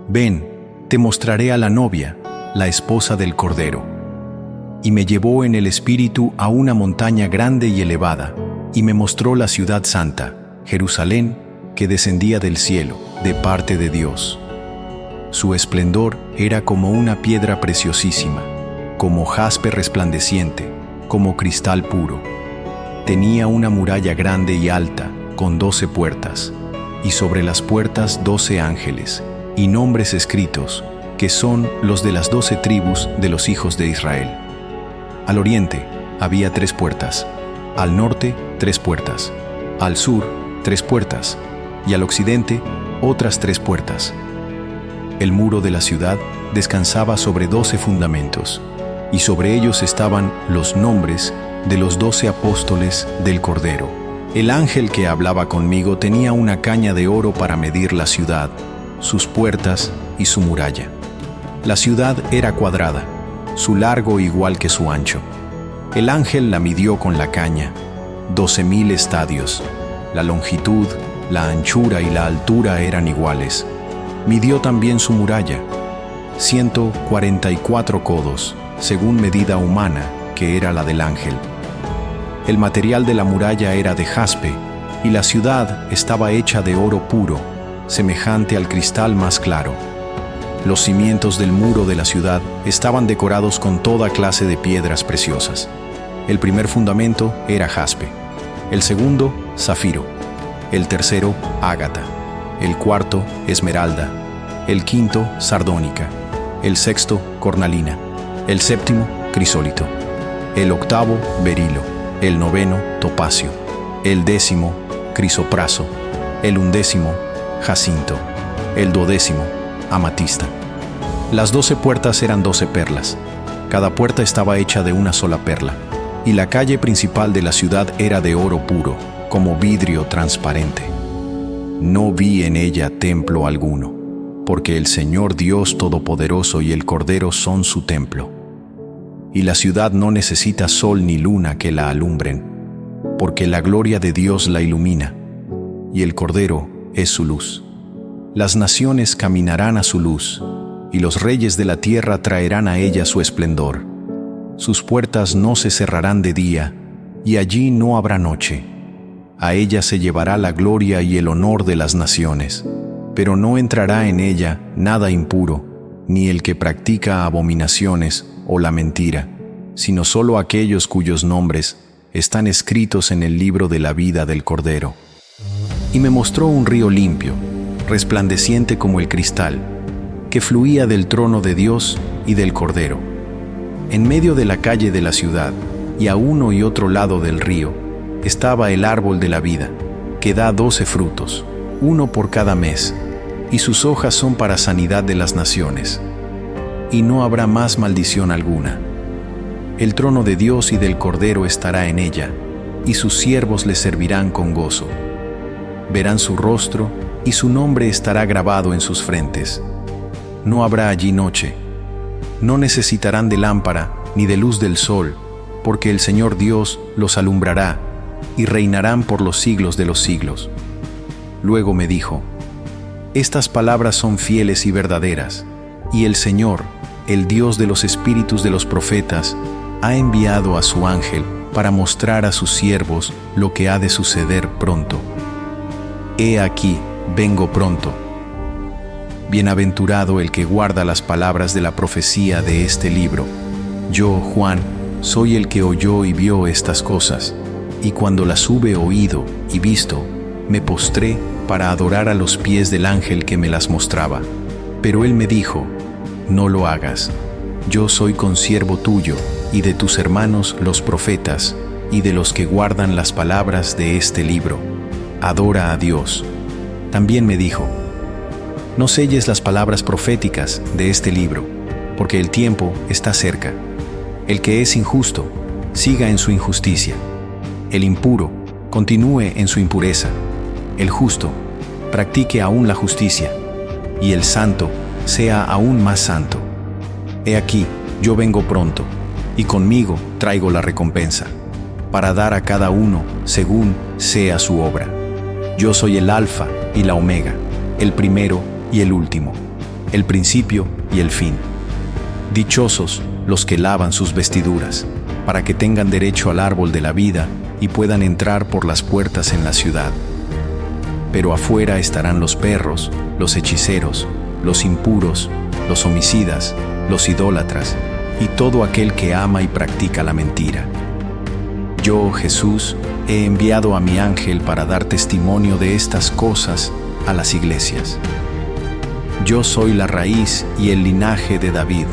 Ven, te mostraré a la novia, la esposa del Cordero. Y me llevó en el espíritu a una montaña grande y elevada, y me mostró la ciudad santa, Jerusalén, que descendía del cielo, de parte de Dios. Su esplendor era como una piedra preciosísima, como jaspe resplandeciente, como cristal puro. Tenía una muralla grande y alta, con 12 puertas, y sobre las puertas 12 ángeles, y nombres escritos, que son los de las 12 tribus de los hijos de Israel. Al oriente había 3 puertas, al norte 3 puertas, al sur 3 puertas, y al occidente otras 3 puertas. El muro de la ciudad descansaba sobre 12 fundamentos, y sobre ellos estaban los nombres de los 12 apóstoles del Cordero. El ángel que hablaba conmigo tenía una caña de oro para medir la ciudad, sus puertas y su muralla. La ciudad era cuadrada, su largo igual que su ancho. El ángel la midió con la caña, 12,000 estadios. La longitud, la anchura y la altura eran iguales. Midió también su muralla, 144 codos, según medida humana, que era la del ángel. El material de la muralla era de jaspe, y la ciudad estaba hecha de oro puro, semejante al cristal más claro. Los cimientos del muro de la ciudad estaban decorados con toda clase de piedras preciosas. El primer fundamento era jaspe, el segundo, zafiro, el tercero, ágata, el cuarto, esmeralda, el quinto, sardónica, el sexto, cornalina, el séptimo, crisólito, el octavo, berilo, el noveno, topacio, el 10º, crisopraso, el 11º, jacinto, el 12º, amatista. Las 12 puertas eran 12 perlas. Cada puerta estaba hecha de una sola perla, y la calle principal de la ciudad era de oro puro, como vidrio transparente. No vi en ella templo alguno, porque el Señor Dios Todopoderoso y el Cordero son su templo. Y la ciudad no necesita sol ni luna que la alumbren, porque la gloria de Dios la ilumina, y el Cordero es su luz. Las naciones caminarán a su luz, y los reyes de la tierra traerán a ella su esplendor. Sus puertas no se cerrarán de día, y allí no habrá noche. A ella se llevará la gloria y el honor de las naciones, pero no entrará en ella nada impuro, ni el que practica abominaciones o la mentira, sino solo aquellos cuyos nombres están escritos en el libro de la vida del Cordero. Y me mostró un río limpio, resplandeciente como el cristal, que fluía del trono de Dios y del Cordero. En medio de la calle de la ciudad, y a uno y otro lado del río, estaba el árbol de la vida, que da 12 frutos, uno por cada mes, y sus hojas son para sanidad de las naciones. Y no habrá más maldición alguna. El trono de Dios y del Cordero estará en ella, y sus siervos le servirán con gozo. Verán su rostro, y su nombre estará grabado en sus frentes. No habrá allí noche. No necesitarán de lámpara ni de luz del sol, porque el Señor Dios los alumbrará, y reinarán por los siglos de los siglos. Luego me dijo: Estas palabras son fieles y verdaderas, y el Señor, el Dios de los espíritus de los profetas, ha enviado a su ángel para mostrar a sus siervos lo que ha de suceder pronto. He aquí, vengo pronto. Bienaventurado el que guarda las palabras de la profecía de este libro. Yo, Juan, soy el que oyó y vio estas cosas, y cuando las hube oído y visto, me postré para adorar a los pies del ángel que me las mostraba. Pero él me dijo: No lo hagas. Yo soy consiervo tuyo y de tus hermanos los profetas, y de los que guardan las palabras de este libro. Adora a Dios. También me dijo: No selles las palabras proféticas de este libro, porque el tiempo está cerca. El que es injusto, siga en su injusticia. El impuro, continúe en su impureza. El justo, practique aún la justicia. Y el santo, sea aún más santo. He aquí, yo vengo pronto. y conmigo traigo la recompensa, para dar a cada uno según sea su obra. Yo soy el Alfa y la Omega, el primero y el último, el principio y el fin. Dichosos los que lavan sus vestiduras, para que tengan derecho al árbol de la vida y puedan entrar por las puertas en la ciudad. Pero afuera estarán los perros, los hechiceros, los impuros, los homicidas, los idólatras y todo aquel que ama y practica la mentira. Yo, Jesús, he enviado a mi ángel para dar testimonio de estas cosas a las iglesias. Yo soy la raíz y el linaje de David,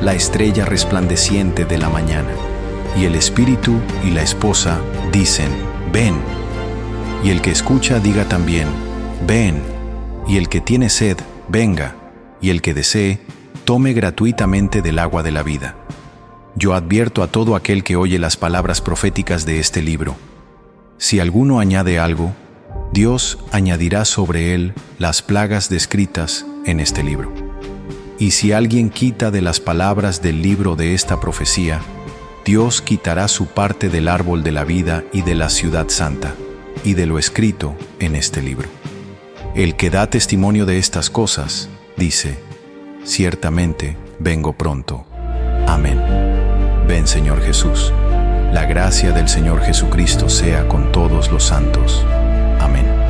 la estrella resplandeciente de la mañana. Y el espíritu y la esposa dicen, ven. Y el que escucha diga también, ven. Y el que tiene sed, venga. Y el que desee, tome gratuitamente del agua de la vida. Yo advierto a todo aquel que oye las palabras proféticas de este libro. Si alguno añade algo, Dios añadirá sobre él las plagas descritas en este libro. Y si alguien quita de las palabras del libro de esta profecía, Dios quitará su parte del árbol de la vida y de la ciudad santa, y de lo escrito en este libro. El que da testimonio de estas cosas, dice, ciertamente vengo pronto. Amén. Ven, Señor Jesús. La gracia del Señor Jesucristo sea con todos los santos. Amén.